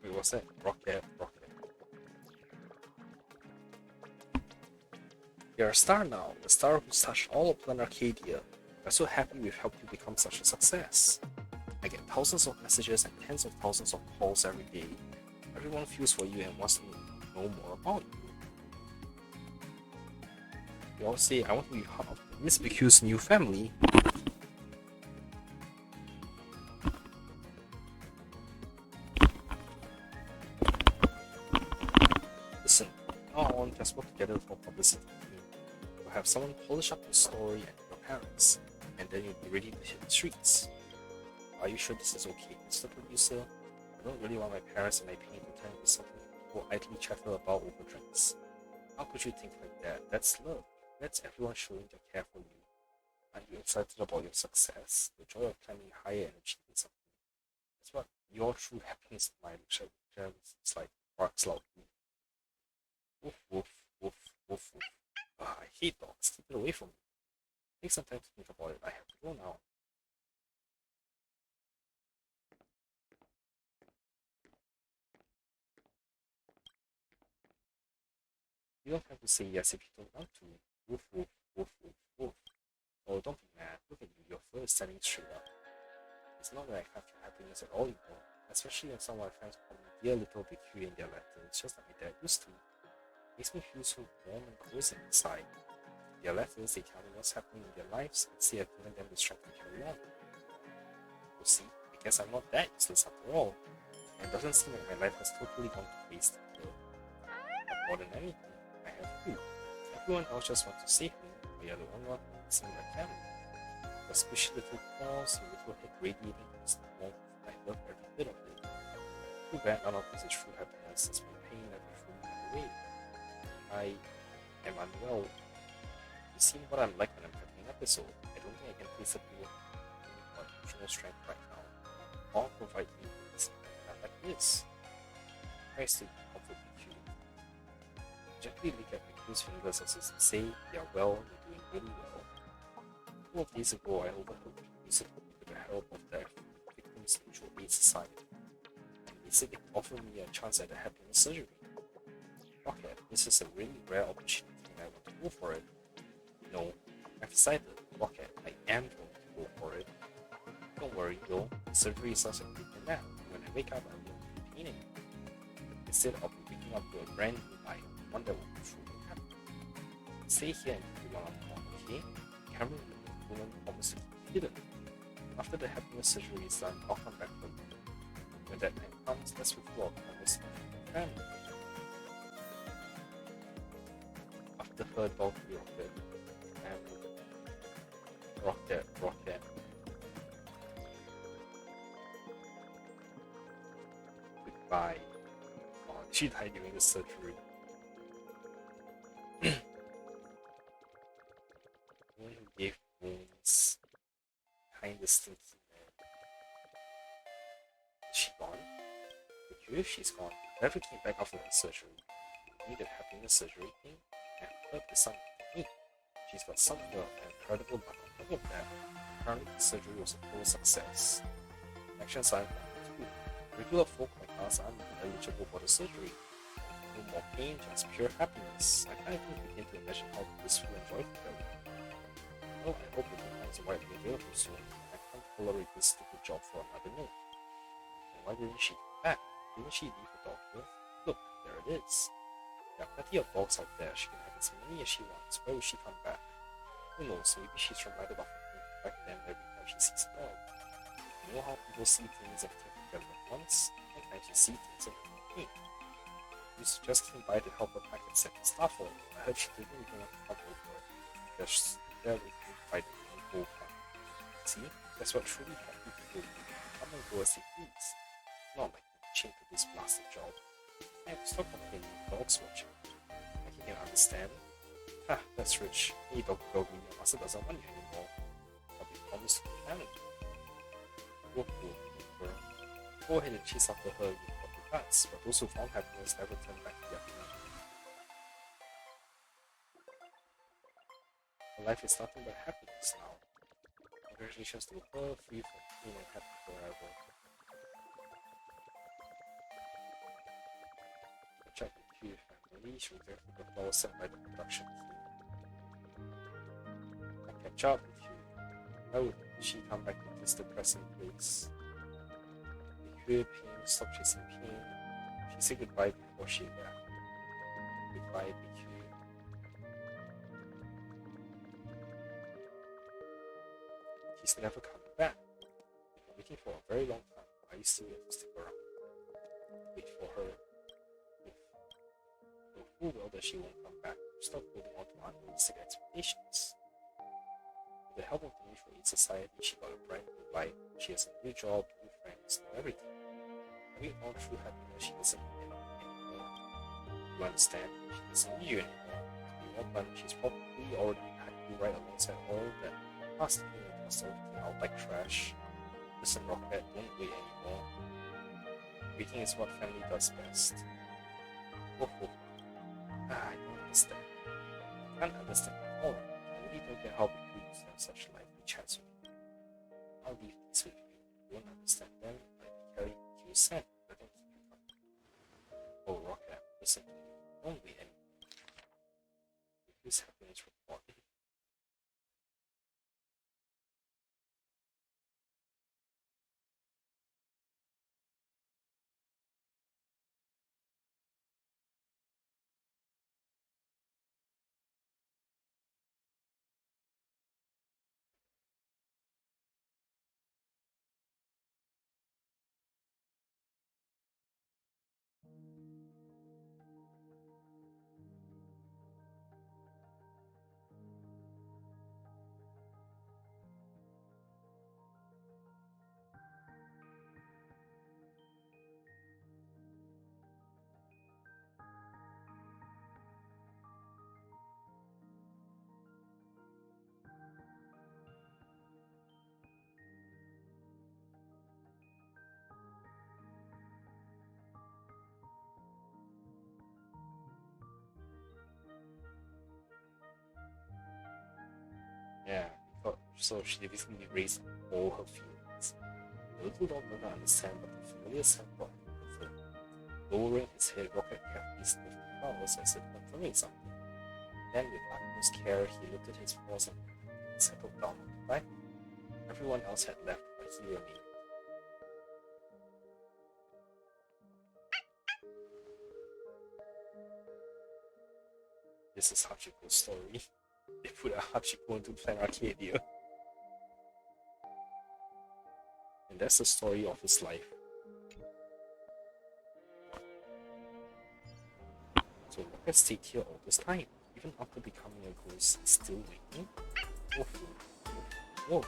Wait, what's that? Rocket. You're a star now, the star who's touched all of Planet Arcadia. We're so happy we've helped you become such a success. I get thousands of messages and tens of thousands of calls every day. Everyone feels for you and wants to know more about you. You all say, I want to be part of Miss BQ's new family. Listen, from now on, just work together for publicity. You'll have someone polish up your story and your parents, and then you'll be ready to hit the streets. Are you sure this is okay, Mr. Producer? I don't really want my parents and my pain to turn into something people idly chatter about over drinks. How could you think like that? That's love. That's everyone showing their care for you. Aren't you excited about your success? The joy of climbing higher and achieving something. That's what your true happiness in life is like. Barks loudly. Woof woof woof woof woof. I hate dogs. Keep it away from me. Take some time to think about it. I have to go now. You don't have to say yes if you don't want to. Woof woof woof woof woof. Oh, don't be mad. Look at you. Your fur is standing straight up. It's not that I can't feel happiness at all, you know. Especially when some of my friends call me dear little Bouquet in their letters, just like my dad used to. Makes me feel so warm and cozy inside. In their letters, they tell me what's happening in their lives and say I've given them the strength to carry on. You see, I guess I'm not that useless after all. And it doesn't seem like my life has totally gone to waste either. But more than anything, I have you. Everyone else just wants to save me, but you're the only one who seems like family. Your squishy little paws, your little head radiating with warmth, I love every bit of it. Too bad none of this is true happiness, since my pain never fully went away. I am unwell. You see what I'm like when I'm having an episode. I don't think I can face a people with emotional strength right now. All provide me with something like this. Tries to comfort you. Gently lick at McHugh's fingers as if to say, you're well, you're doing really well. A couple of days ago, I overheard music with the help of the Victims Mutual Aid Society. And they said they could offer me a chance at a happiness surgery. Rocket, this is a really rare opportunity and I want to go for it. No, I've decided, Rocket, I am going to go for it. Don't worry though, the surgery is not a quick nap. When I I wake up, I will be painting. Instead of waking up to a brand new life, one that will be truly happy. Stay here and do what I'm called, okay? Cameron will promise to keep hidden. After the happiness surgery is done, I'll come back for you. When that time comes, let's fulfill our promise of a family. After her doggy rocket, and rocket. Goodbye. Oh, she died during the surgery. Woman who gave wounds, kind of stinky man. Is she gone? If she's gone, never came back after her surgery. You that happiness surgery thing, and her is something to me. She's got some of an incredible but on top of that, apparently the surgery was a full success. Actions are too. Regular folk like us aren't eligible for the surgery. No more pain, just pure happiness. I can't even begin to imagine how blissful and joyful that would be. Well, I hope the new one's widely available soon. I can't tolerate this stupid job for another minute. And why didn't she come back? Didn't she leave the dog here? Look, there it is. There are plenty of dogs out there. She can have as many as she wants. Why would she come back? Who knows? Maybe she's reminded of her back then every time she sees a dog. You know how people see things and think of them at once? Sometimes you see things and think, you just came by to help her pack and set the stuff for her. I heard she didn't even want to come over. Just there with you by the whole time. See? That's what truly happy people do. Come and go as they please. Not like chained to this blasted job. I have to stop complaining dogs watching. Like you can understand. Ha, that's rich. Hey doggy, your master doesn't want you anymore. But we promised to be family. Go ahead and chase after her with what you guts, but those who found happiness never turn back to their family. Her life is nothing but happiness now. Congratulations to her, free from pain and happy forever. Catch up with you, family. She was grateful for the flowers sent by the production team. I catch up with you. Why would she come back to this depressing place? Pain, stop chasing pain. She said goodbye before she left. Goodbye, BQ. She's never coming back. We've been waiting for a very long time. Are you still going to stick around? Wait for her. Know full well that she won't come back. Stop holding on to unrealistic expectations. With the help of the Mutual Aid Society, she got a brand new life. She has a new job, new friends, and everything. Having all true happiness, she doesn't need anything anymore. You understand? She doesn't need you anymore. You know, but she's probably already had you right alongside all that past pain and tossed everything out like trash. Listen, Rocket, don't wait anymore. Waiting is what family does best. Oh, I don't understand. I can't understand at all. I really don't get how we could have such lively chats with you. I'll leave this with you. You won't understand them, but I carry you sent. Let them keep you company. Oh, Rocket, listen to me. Don't wait anymore. If this happens, report. Yeah, so she basically raised all her feelings. The little dog doesn't understand, but the familiar scent brought him comfort. Lowering his head, Rocket carefully sniffed the flowers as if confirming something. Then, with utmost care, he lifted his paws and settled down on the back. Everyone else had left, but he remained. this is Hachiko's story. They put a Hachiko into Plan Arcadia. And that's the story of his life. So Rocket stayed here all this time. Even after becoming a ghost, he's still waiting. Whoa.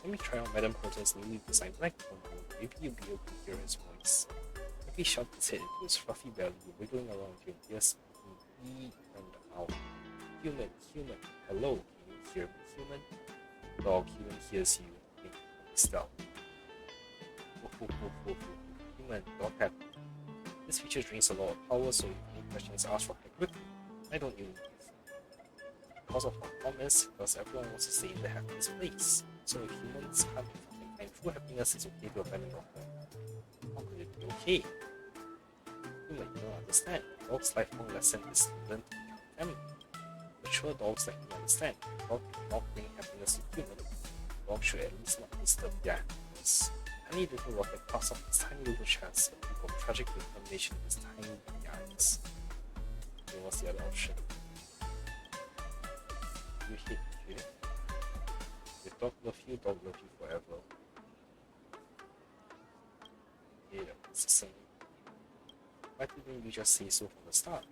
Let me try out Madame Herter's newly designed microphone. Maybe you'll be able to hear his voice. He shoved his head into his fluffy belly, wiggling around your ears, speaking from the mouth. Human, hello, can you hear me, human? Dog, human hears you. Stealth. Human, dog happy. This feature drains a lot of power, so if any questions asked for quickly, why don't you leave? Because of our promise, because everyone wants to stay in the happiest place. So if humans can't find true happiness, it's okay to abandon Rocket. How could it be okay? Human, you don't understand. Dog's lifelong lesson is to learn to become family. Mature dogs like me understand. Dog cannot bring happiness to human. Dog should at least not disturb their happiness. Tiny little Rocket casts off his tiny little chest, a look of tragic determination in his tiny baby eyes. Then what's the other option? You hate you. If dog love you forever. Yeah, it's the same. Why didn't you just say so from the start?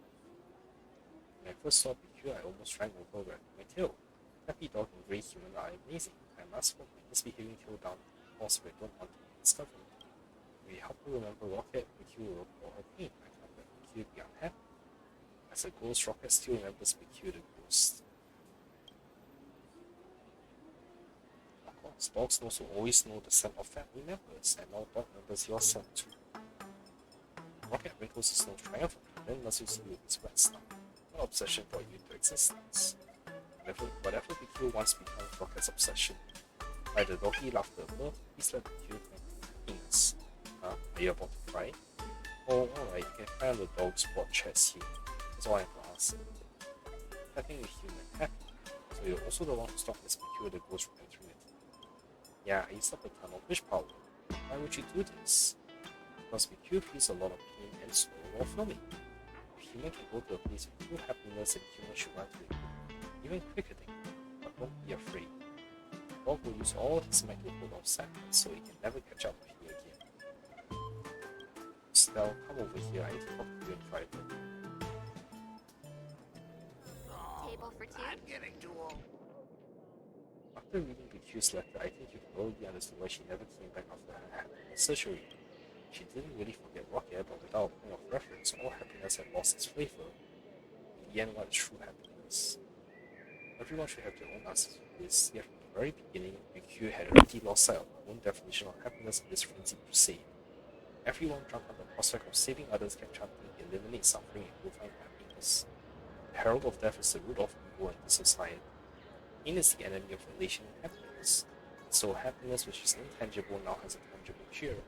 When I first saw PQ, I almost ran over wagging my tail. Happy dog and grey human are amazing. I must put my misbehaving tail down because I don't want to be discovered. We help her remember Rocket, PQ will recall her pain. I can't let PQ be unhappy. As a ghost, Rocket still remembers PQ the ghost. Of course, dogs also always know the scent of family members, and now dog remembers your scent too. Rocket wrinkles his nose triumphantly, then nuzzles you with his wet snout. No obsession brought you into existence. Whatever PQ once becomes Rocket's obsession. By the doggy laughter above, please let PQ find happiness. Are you about to cry? Oh, alright, you can cry on the dog's broad chest here. That's all I have to ask. Happy with human, happy. So you're also the one who stopped this PQ the ghost from entering it. Yeah, I used up a ton of wish power. Why would you do this? Because PQ feels a lot of pain and sorrow while filming. If human can go to a place of true happiness, then human should run to it. Even quicker than you, but don't be afraid. Dog will use all his might to hold off sadness, so he can never catch up with you again. Stell, come over here, I need to talk to you in private. Table for two? I'm getting too old. After reading PQ's letter, I think you've already understood why she never came back after her happiness surgery. She didn't really forget Rocket, but without a point of reference, all happiness had lost its flavor. In the end, what is true happiness? Everyone should have their own answers to this, yet from the very beginning, PQ had already lost sight of her own definition of happiness in this frenzied crusade. Everyone drunk on the prospect of saving others kept chanting, eliminate suffering and you'll find happiness. The herald of death is the root of evil in this society. Pain is the enemy of relation and happiness. So happiness, which is intangible, now has a tangible cure.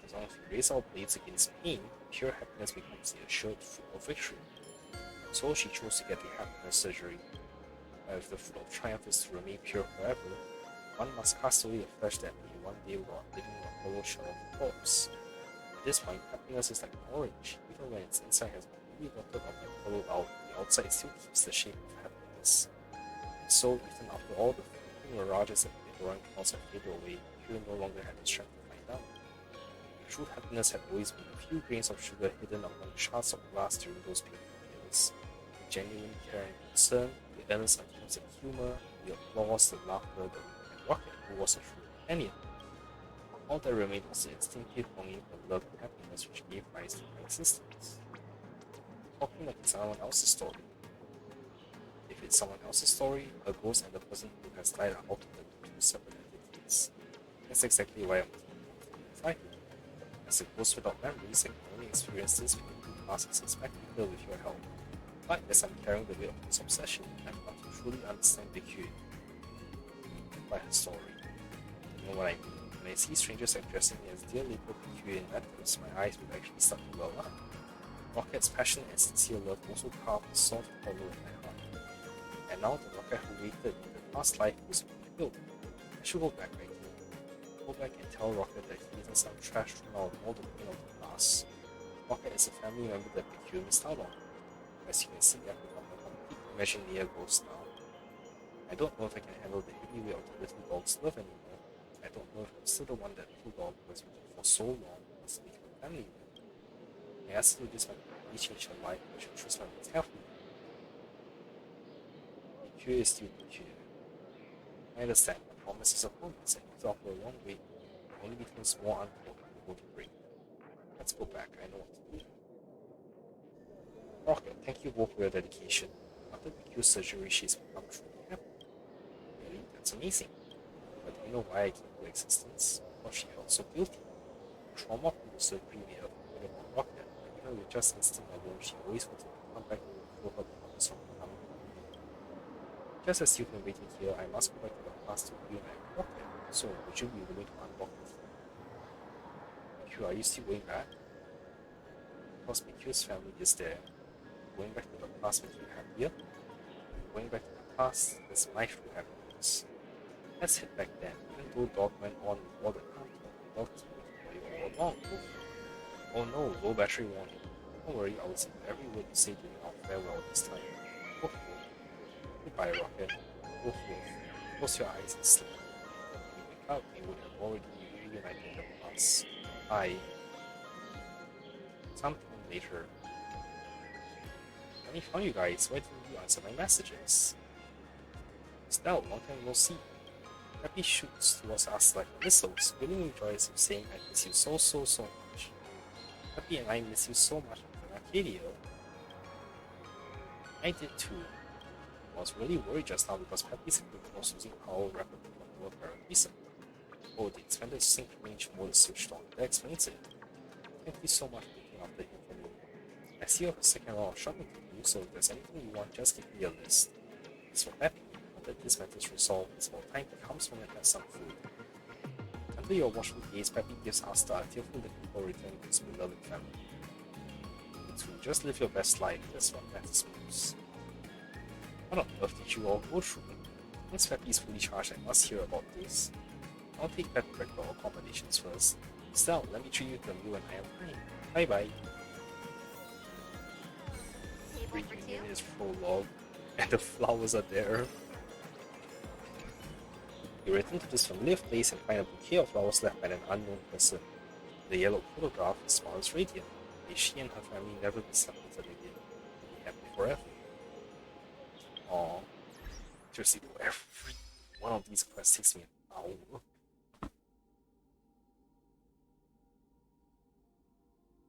As long as we raise our blades against pain, pure happiness becomes the assured fruit of victory. So she chose to get the happiness surgery. If the fruit of triumph is to remain pure forever, one must cast away the flesh that may one day rot, leaving a hollow shell of the corpse. At this point, happiness is like an orange. Even when its inside has been really rotted up and hollowed out, the outside still keeps the shape of happiness. And so, even after all the fleeting mirages and ignorant clouds had faded away, Pure no longer had the strength to find out. True happiness had always been a few grains of sugar hidden among shards of glass during those painful years. The genuine care and concern, the earnest attempts at humor, the applause, the laughter, and Rocket, who was a true companion. All that remained was the instinctive longing for love and happiness which gave rise to my existence. Talking like it's someone else's story. If it's someone else's story, a ghost and the person who has died are ultimately two separate entities. That's exactly why I'm excited. As a ghost without memories, I can only experience this painful past as a spectacle with your help. But as I'm carrying the weight of this obsession, I've got to truly understand Bouquet by her story. You know what I mean? When I see strangers addressing me as dear little Bouquet in letters, my eyes will actually start to well up. Rocket's passion and sincere love also carved a soft hollow in my heart. And now the Rocket who waited in the past life was fulfilled. I should go back right here. Go back and tell Rocket that he isn't some trash thrown out of all the pain of the past. Rocket is a family member that Bouquet missed out on. As you can see, I've become a complete Imagineer ghost now. I don't know if I can handle the heavy weight of the little dog's love anymore. I don't know if I'm still the one that little dog was with for so long wants to become a family with. I asked her this might really change her life, but should choose my words carefully. Bouquet is still Bouquet. I understand, my promise is a promise, and if after a long wait, it only becomes more unpleasant when we go to break. Let's go back, I know what to do. Rocket, thank you both for your dedication. After Bouquet's surgery, she's become truly happy. Really? That's amazing. But do you know why I came into existence? Because she felt so guilty. Trauma from the surgery made her forget about Rocket, and even with just instinct alone, she always wanted to come back and fulfill her promise of becoming a human. Just as you've been waiting here, I must go back to the past to reunite with Rocket. So, would you be willing to unlock the key? Bouquet, are you still going back? Because Bouquet's family is there. Going back to the past makes me happier. Going back to the past is my true happiness. Let's head back then, even though Dog went on with all the counter. Dog was waiting for you all along. Oh no, low battery warning. Don't worry, I will listen to every word you say during our farewell this time. Woof woof. Goodbye, Rocket. Woof woof. Close your eyes and sleep. When you wake up, you would have already reunited with us. Bye. Sometime later. Let me find you guys. Why didn't you answer my messages? Still, long time no see. Happy shoots towards us like missiles. Willing rejoices saying I miss you so much. Happy and I miss you so much in Arcadia. I did too. I was really worried just now because Peppy's equipment was losing power rapidly from the reason. Oh, the expanded sync range mode is switched on. That explains it. Thank you so much for looking after him for me. I see you have a second round of shopping to do, so if there's anything you want, just give me a list. As for Peppy, that this matter is resolved, it's about time he comes home and has some food. Under your watchful gaze, Peppy gives Asta a tearful look before returning to his beloved family. You two, just live your best life, that's what matters most. What on earth did you all go through? Once Peppy is fully charged, I must hear about this. I'll take Peppy back to our accommodations first. Still, let me treat you to a meal when I am fine. Bye bye. Reunion is prologue, and the flowers are there. You return to this familiar place and find a bouquet of flowers left by an unknown person. The yellow photograph smiles radiant. May she and her family never be separated again. Be happy forever. Aww. Seriously, every one of these quests takes me an hour.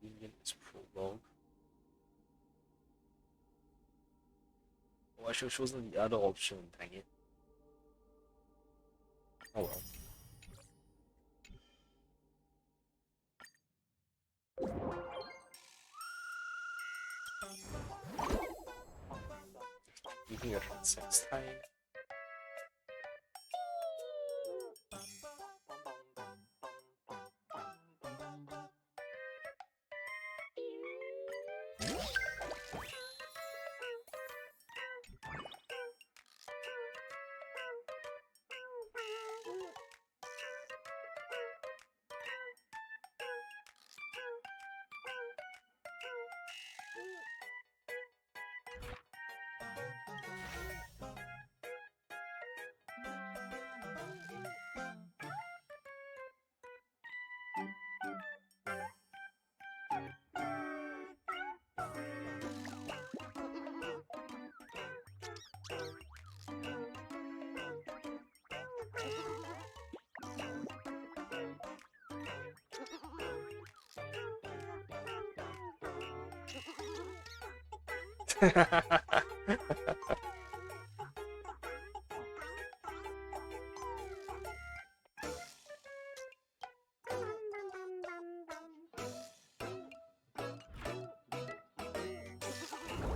Reunion is prologue. Oh, I should have chosen the other option, dang it. Oh well. Leaving your chance next time.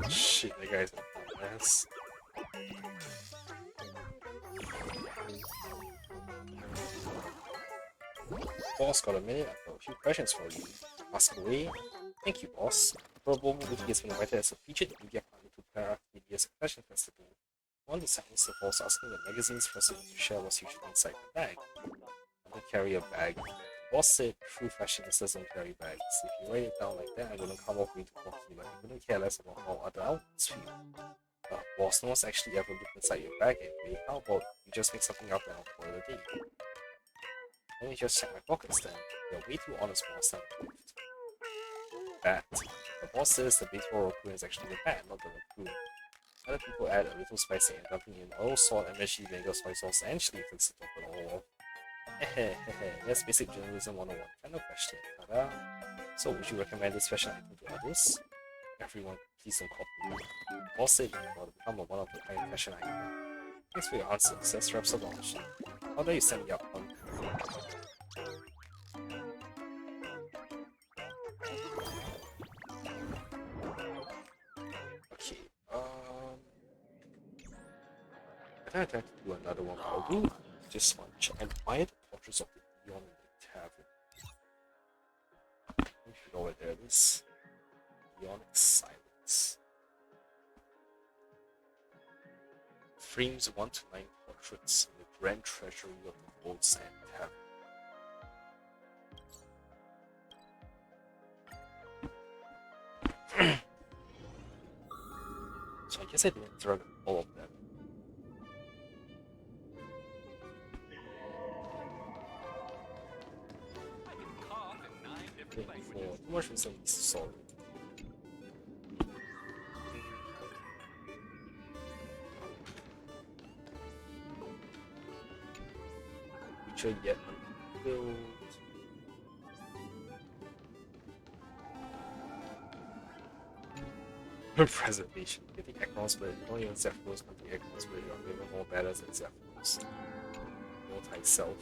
Shit, that guy's a mess. Boss, got a minute? I've got a few questions for you. Ask away. Thank you, boss. Furbo, which has been invited as a featured media partner to Paracadia's Fashion Festival. One of the seconds the boss asking the magazine's president to share what's usually inside the bag. I'm gonna carry a bag. boss said true fashionista doesn't carry bags. If you write it down like that, I'm gonna come off way too cocky, but I couldn't care less about how other outlets feel. Boss, no one's actually ever looked inside your bag anyway. How about you just make something up and I'll call it a day? Let me just check my pockets then. You're way too honest for last time. Bat. The boss says the baseball raccoon is actually the bat, not the raccoon. Other people add a little spicy and dumping in all salt, MSG, vinegar, soy sauce, and chili flakes to top it all off. That's basic journalism 101 kind of question. Ta-da. So, would you recommend this fashion item to others? Everyone, please don't copy me. Boss said you got to become a one-of-a-kind fashion item. Thanks for your answers. That's wraps up launch. How dare you send me up, punk? Okay, I think I'd like to do another one, but I'll do this one. And admire the portraits of the Dion in the tavern. If you know where there it is. Bionic silence. Frames 1 to 9 portraits in the grand treasury of the old sand tavern. So I guess I didn't throw all of them. For too much reason, sorry. Feature yet unfilled. Preservation. Getting Ekron's blade. Only on Zephyros can be Ekron's blade. You're even more better than Zephyros. Multi-self.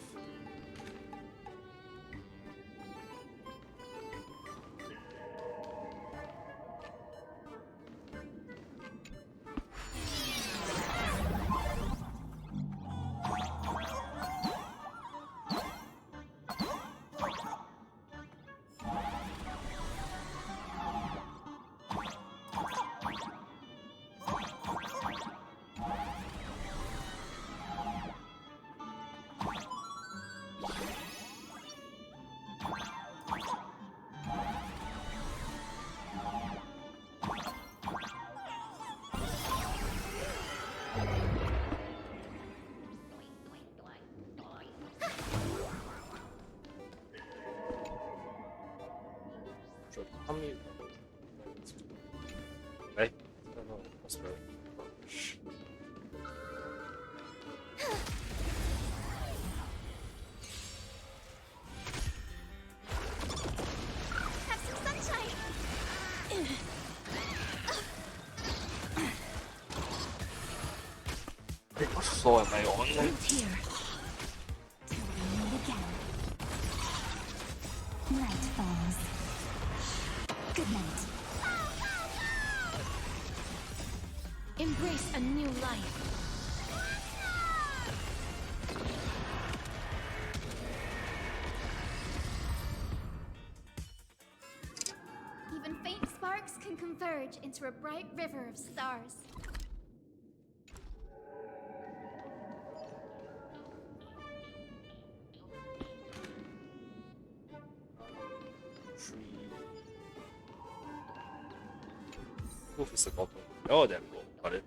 How many? Right? I don't know. That's very rubbish. Have some sunshine! Wait, what floor am I on? Here. Till we meet again. Night falls. Good night. Embrace a new life. Even faint sparks can converge into a bright river of stars. Proof is the bottom. Oh, there we go. Got it.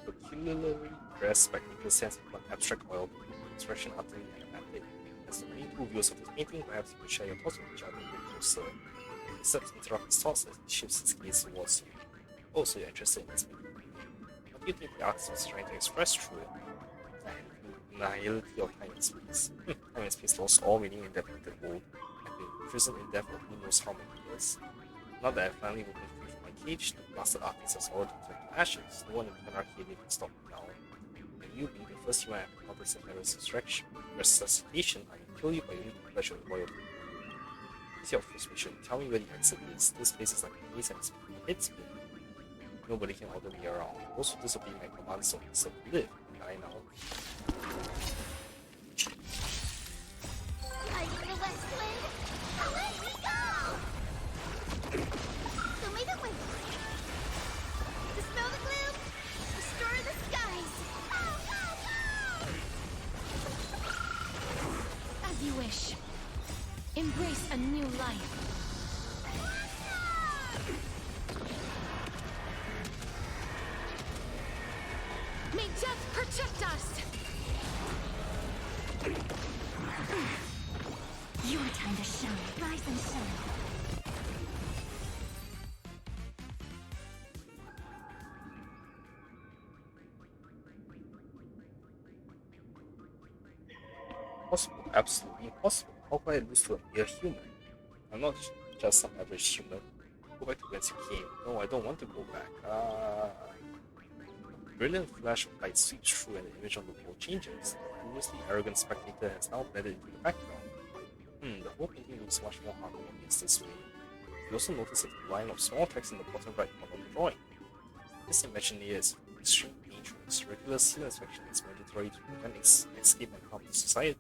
Peculiarly dressed spectacle sense of abstract oil, expression utterly enigmatic. As the many two views of this painting, perhaps you could share your thoughts with each other a bit closer. Except interrupt his thoughts as he shifts his gaze towards you. Oh, so you're interested in this painting. What do you think the artist was trying to express through it? The nihility of time and space. Time and space lost all meaning in that painted world. I've been imprisoned in death for who knows how many years. Now that I finally broken free from my cage, the blasted artist has already turned to ashes. No one in the Anarchy can stop me now. And you being the first human to accomplish the resuscitation, I can kill you by your pleasure and loyalty. It's your first mission. Tell me where the exit is. This place is like a maze and it's been. Nobody can order me around. Those who disobey my commands don't deserve to live. And I now. wish. Embrace a new life. May death protect us! Your time to shine. Rise and shine. Possible, absolutely impossible. How could I lose to a mere human? I'm not just some average human. Go back to whence you came. No, I don't want to go back. Brilliant flash of light sweeps through and the image on the wall changes. The previously arrogant spectator has now blended into the background. The whole painting looks much more harmonious this way. You also notice a line of small text in the bottom right corner of the drawing. This Imagineer is extremely dangerous. Regular seal inspection is mandatory to prevent escape and harm to society.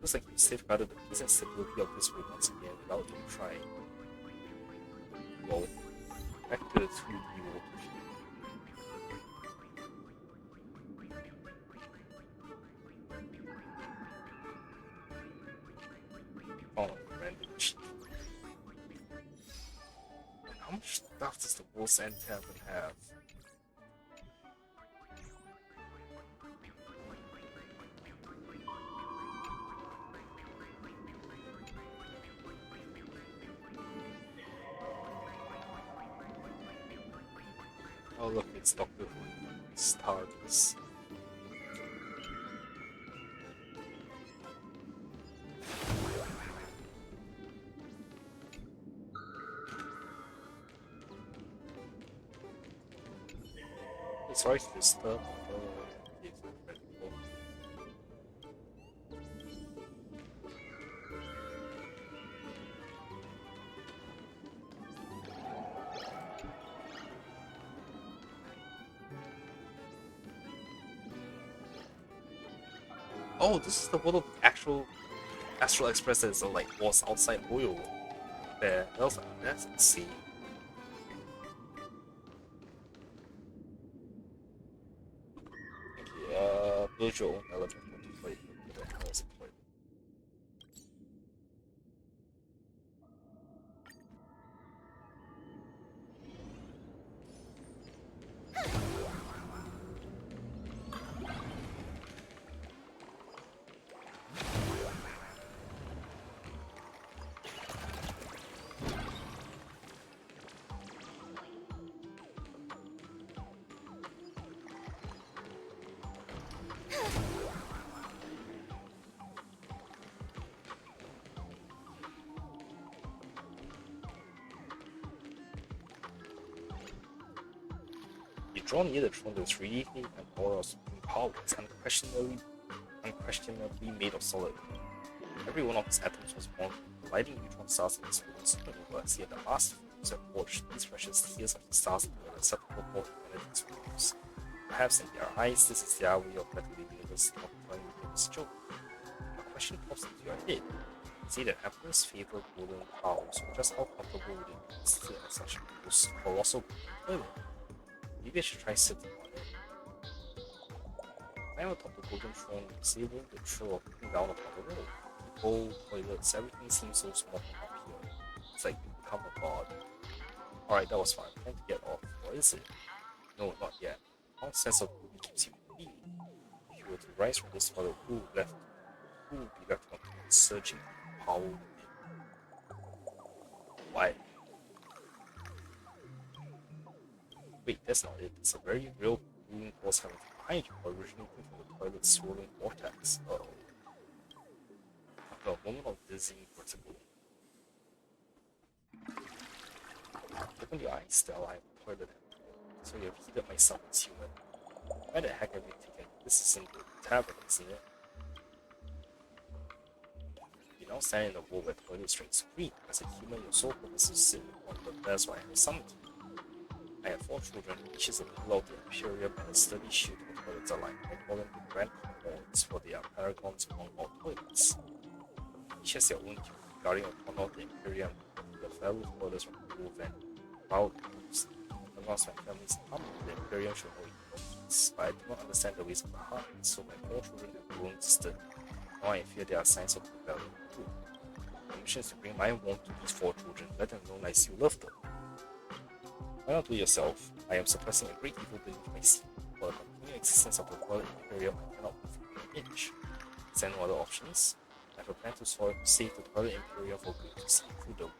Looks like you safeguarded the peace and stability of this world once again without even trying. Well, back to the 2D world. Found a random cheat. How much stuff does the World's End Tavern have? Oh look, it's Doctor Who. Stardust. Sorry to disturb. Oh, this is the one of the actual Astral Express that is like was outside Oyo. There, let's see. Okay, build your own element to play. What the hell is it played? You draw near the throne that is radiating an aura of supreme power. It's unquestionably made of solid. Every one of its atoms was born from lighting neutron stars in this world supernova as yet the last fuse have forged these precious tears of the stars into an acceptable for humanity's rulers. Perhaps in their eyes, this is their way of letting the universe not turn into this joke. A question pops into your head. Say that Emperor's favorite golden cows, so just how comfortable would it be to sit in such a colossal toilet? Maybe I should try sitting on it. Climb atop the golden throne, savoring the thrill of looking down upon the world. People, toilets, everything seems so small from up here. It's like you become a god. Alright, that was fun. Time to get off. Or is it? No, not yet. A strong sense of beauty keeps you moving. If you were to rise from this toilet, who would be left on searching for power within? Why? Wait, that's not it. It's a very real brewing force having behind you, originating from the toilet's swirling vortex. Uh-oh. After a moment of dizzying vertigo. Open your eyes, Stella. I have a toilet empty. So you have heated myself as human. Why the heck have you taken? This isn't the tavern, isn't it? You now stand in a world where toilets straight scream. As a human, your sole purpose is to sit on the that's why I have summoned you. I have 4 children, each is a pillar of the Imperium and a sturdy shield for toilets alike. I call them the Grand Commons, for they are paragons among all toilets. Each has their own duty, guarding a corner of the Imperium, the fellow toilets from the roof and wild moves. Amongst my family's harmony, the Imperium should know ignorance, but I do not understand the ways of the heart, so my 4 children have grown distant. Now I fear there are signs of rebellion too. My mission is to bring my warmth to these 4 children, let them know I still love them. Why not do yourself? I am suppressing a great evil beneath my seat. For the continued existence of the Royal Imperium, I cannot move an inch. Is there no other options? I have a plan to save the Royal Imperium for good, to see Furbo.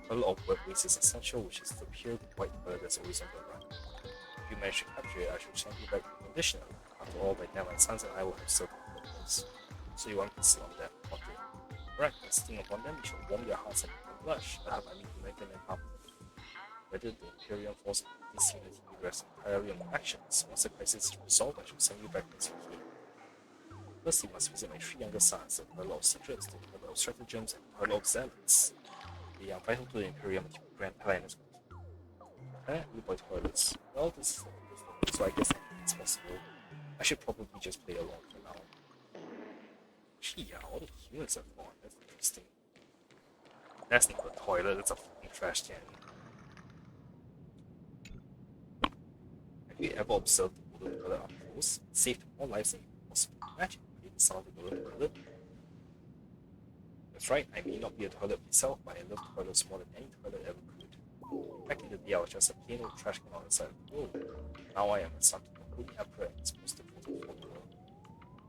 Toilet of web waste is essential, which is the pure white toilet that's always on the run. If you manage to capture it, I shall send you back unconditionally. After all, by then my sons and I will have served the purpose. So you want to sit on them, okay? Correct, by sitting upon them, you shall warm your hearts and blush. I have to make them happy. Whether the Imperium falls into disunity rests entirely on my actions. Once the crisis is resolved, I shall send you back as you came. First, you must visit my 3 younger sons, the Toilet of Secrets, the Toilet of Stratagems, and the Toilet of Zealots. They are vital to the Imperium and to grand planners. Apparently by toilets. Well, this is the so I guess it's possible. I should probably just play along for now. Gee, yeah, all the humans are gone. That's interesting. That's not a toilet, that's a fucking trash can. Have you ever observed the golden toilet up close? It saved more lives than you could possibly imagine. Have you sound the golden toilet? That's right, I may not be a toilet myself, but I love toilets more than any toilet ever could. Back in the day, I was just a plain old trash can on the side of the road. Now I am a son to the Holy Emperor and his most devoted follower.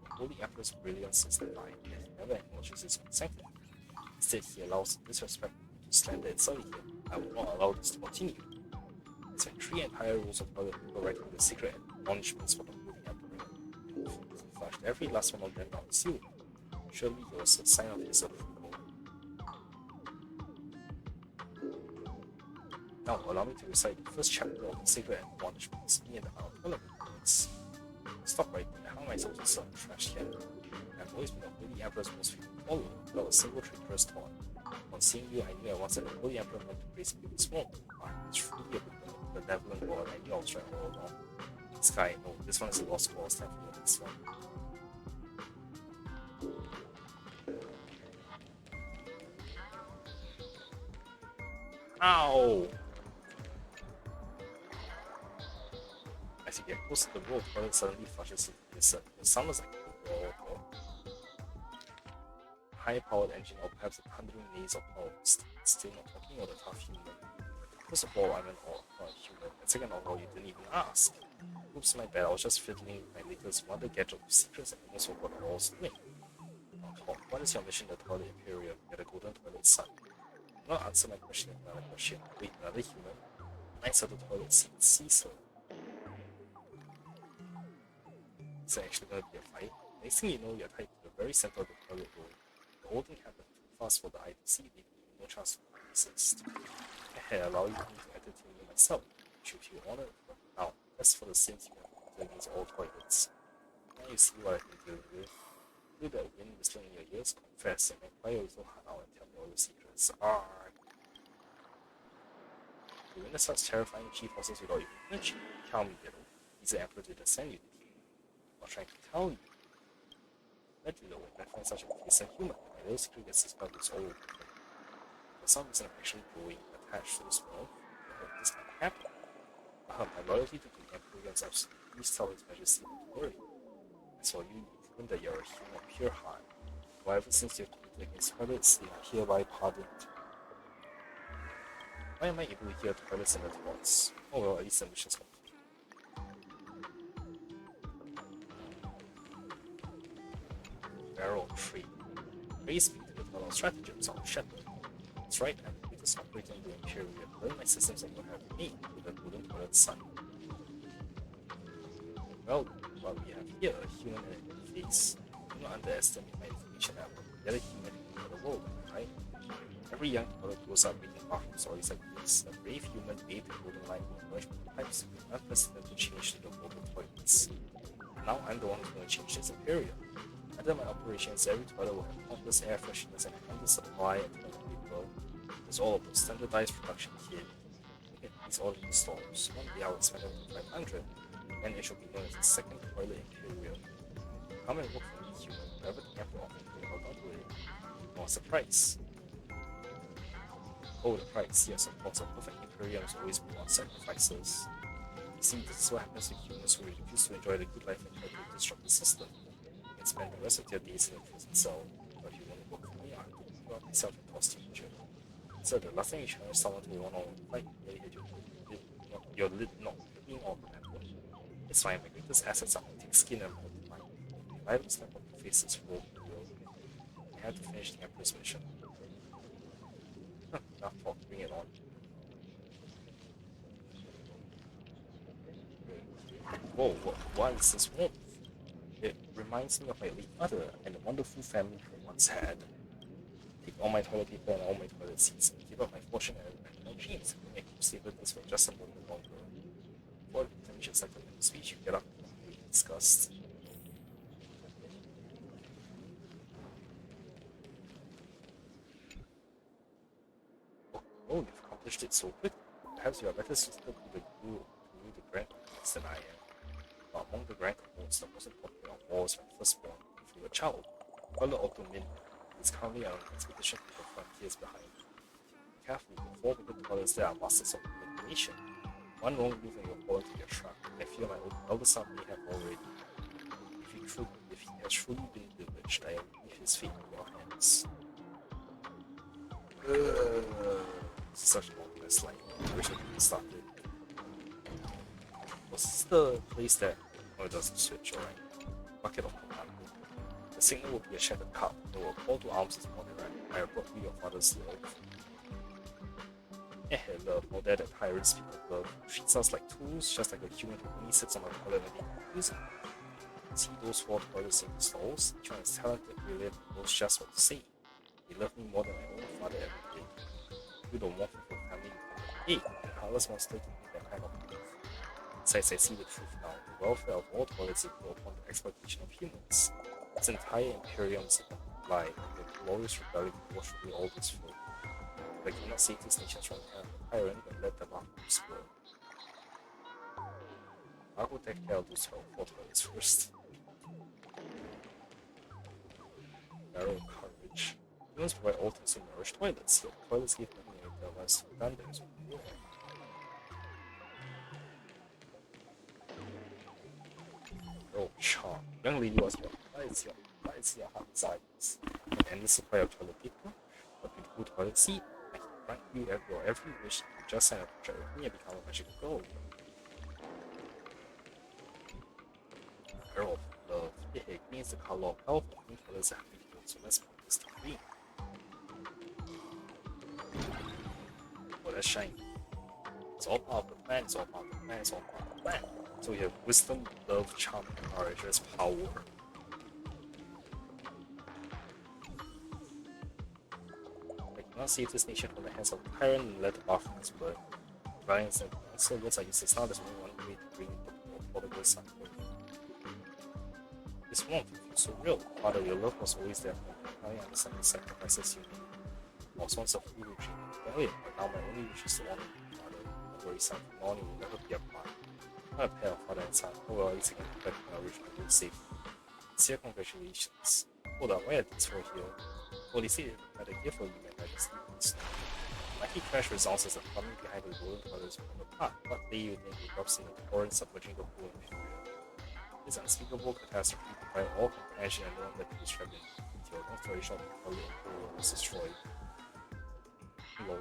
The Holy Emperor's brilliance is divine, yet he never acknowledges his own sanctity. Instead, he allows disrespect to slander and sully him. I will not allow this to continue. He spent 3 entire rows of toilet paper writing the secret admonishments for the Holy Emperor. He flushed every last one of them down the ceiling. Surely it was a sign of his approval. Now, allow me to recite the first chapter of the Sacred Admonishments, me and the Mount Toilet Reports. Stop right there. How am I supposed to sell a trash can? I've always been a Holy Emperor's most frequent follower, without a single traitorous thought. On seeing you, I knew at once that the Holy Emperor meant to praise me this morning. It's truly a benevolent God. I knew I was right all along. Sky, no, this one is a lost cause. Time for the next one. Ow! As you get close to the road, the toilet suddenly flushes itself. It sounds like a high-powered engine or perhaps a thundering maze of noise. Still not talking or the tough human. First of all, I'm an orc, not a human. And second of all, you didn't even ask. Oops, my bad. I was just fiddling with my latest wonder gadget of secrets and almost forgot what I was doing. Now, Tom, what is your mission to the Toilet Imperium? You're the Golden Toilet Son. Do not answer my question with another question. Wait, another human? Knights of the Toilet Seat, Caesar. Is there actually going to be a fight? Next thing you know, you're tied to the very center of the toilet bowl. The whole thing happened too fast for the eye to see, leaving you no chance to resist. I had allowed you to entertain me myself. Should you honor it? Now, as for the sins you have committed against all toilets. Now you see what I've been dealing with. Feel that wind whistling in your ears, confess, and inquire a little hard out and tell me all your secrets. Arrgh. You witness such terrifying chief horses without even flinching. Tell me, Biddle. He's the Emperor didn't send you, did he? I'm trying to tell you. Let you know when I find such a decent human, my little secret gets dispelled its old. For some reason, I'm actually growing attached to this world. I hope this can happen. My loyalty to the Emperor is absolute. Please tell His Majesty not to worry. As for you, you've proven that you're a human of pure heart. Whatever sins you have committed against toilets, they are hereby pardoned. Why am I able to hear toilets and the thoughts? Oh well, at least the mission's complete. Barrel tree. Praise be to the Toilet of Stratagems on the Shepherd. That's right, I'm the greatest operator in the Imperium. Learn my systems and you'll have me with the Golden Toilet Son. Well, what we have here, a human and a face. Do not underestimate my information level. The other human in the world, right? Every young toilet grows up reading bathroom stories like this. A brave human bathed in golden light will emerge from the pipes with an unprecedented change to the world of toilets. Now I'm the one who's going to change this Imperium. Under my operations, every toilet will have countless air fresheners and endless supply of toilet paper. There's all of the standardized production here. Look at these all in the stores. One day I will spend over 500, and it shall be known as the Second Toilet Imperium. Come and work for me, human. Whatever the Emperor offered me, hold on to it. What's the price? Oh, the price. Yes, of course. A perfect Imperium is always built on sacrifices. You see, this is what happens to humans who refuse to enjoy the good life and try to disrupt the system. can spend the rest of your days in a prison cell, but if you want to work for me, I can give up myself and toss you in jail. So the last thing you challenge someone to a one-on-one fight, you really hit your lid not being all remember. It's fine, my greatest assets are my thick skin and multiply. If I don't step up to face this world, I have to finish the Emperor's mission. Enough talk, bring it on. Whoa, what is this warmth? It reminds me of my late mother and the wonderful family I once had. Take all my toilet paper and all my toilet seats, give up my fortune and my jeans, and make you savor this for just a moment longer. Before it finishes like a speech, you get up in disgust. Oh, you've accomplished it so quick. Perhaps you are better suited to the grand cohorts than I am. But among the grand cohorts, the most important of all is my firstborn, if you were a child. Brother Ottomin is currently on an expedition to the frontiers behind. Be careful, the 4 wicked brothers there are masters of manipulation. One wrong move and you'll fall into their trap. I fear my elder son may have already. If he has truly been bewitched, I will leave his fate in your hands. Such an obvious line. I wish I could start it. Was this the place that... Oh, it doesn't switch, alright. Bucket of commando. The signal will be a shattered cup. It will call to arms this morning, right? I have brought you your father's love. Love, all that tyrants speak of love. Treats us like tools, just like a human who only sits on a toilet when they use it. See those 4 toilets in the stalls? Each one is talented, brilliant, and knows just what to say. They love me more than my own father ever did. You don't want me for family, you come and heartless monster give me that kind of belief. Besides, I see the truth now. The welfare of all toilets is built upon the exploitation of humans. Its entire imperium is a lie, and the glorious rebellion will wash away all this filth. But I cannot save these nations from the hand of the tyrant and let them out explode. I will take care of those 4 toilets first. Barrel of courage. Humans provide all things to nourish toilets, yet toilets give nothing to their lives to done there is war. Oh, charm. Young lady was your heart desires. An endless supply of toilet paper, a beautiful toilet seat. I can grant you your every wish. You just sign a contract with me and become a magical girl. Arrow of love. Hey, green is the color of health, and green colors are happy to so let's put this to green. Oh, that's shiny. It's all part of the plan, it's all part of the plan, it's all part of the plan. So we have wisdom, love, charm, and courage as power. I cannot save this nation from the hands of the tyrant and let the Bafrans burn. Violence and words are useless now, there's only one way to bring the prodigal son home. This warmth feels so real. Father, your love was always there for me. Now I understand the sacrifices you made. I was once a fool who dreamed of rebellion, but now my only wish is to honor you, Father. Don't worry, son, from now on you will never be apart. Not a pair of father and son. Oh well, at least I can get back to my original goal safely. Sincere congratulations. Hold on, why are these 4 here? Oh, they say that a gift for you, my majesty. Lucky crash resounds as the plumbing behind the golden toilets from the park. What day you think erupts in the torrent submerging the whole imperium? This unspeakable catastrophe required all compassion and no one that is trapped into your long story short before the Emperor was destroyed. Lol.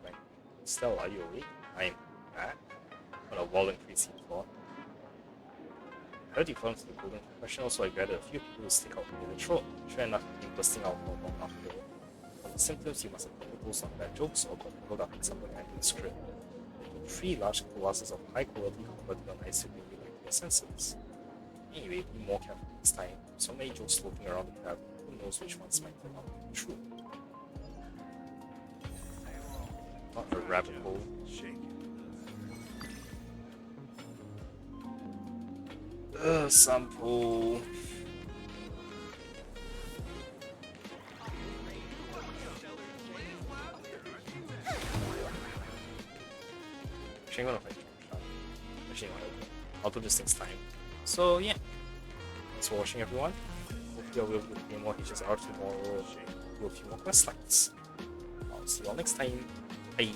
Right. Stella, are you awake? I am back. What a wild and crazy thought. I heard you fell into the golden confessional, so I gathered a few people to stick out in the throat. Sure enough, you came bursting out for long after. From the symptoms, you must have overdosed on bad jokes or got tangled up in some romantic script. There were 3 large glasses of high quality converted on ice to bring you back to your senses. Anyway, be more careful this time. So many jokes floating around the cavern, who knows which ones might turn out to be true. Not a rabbit hole. Sample. Actually, I'm gonna play Actually, no, I'll do this next time. So, yeah. Thanks for watching, everyone. Hopefully, I will play more HSR tomorrow and do a few more quest lines. I'll see you all next time. Bye.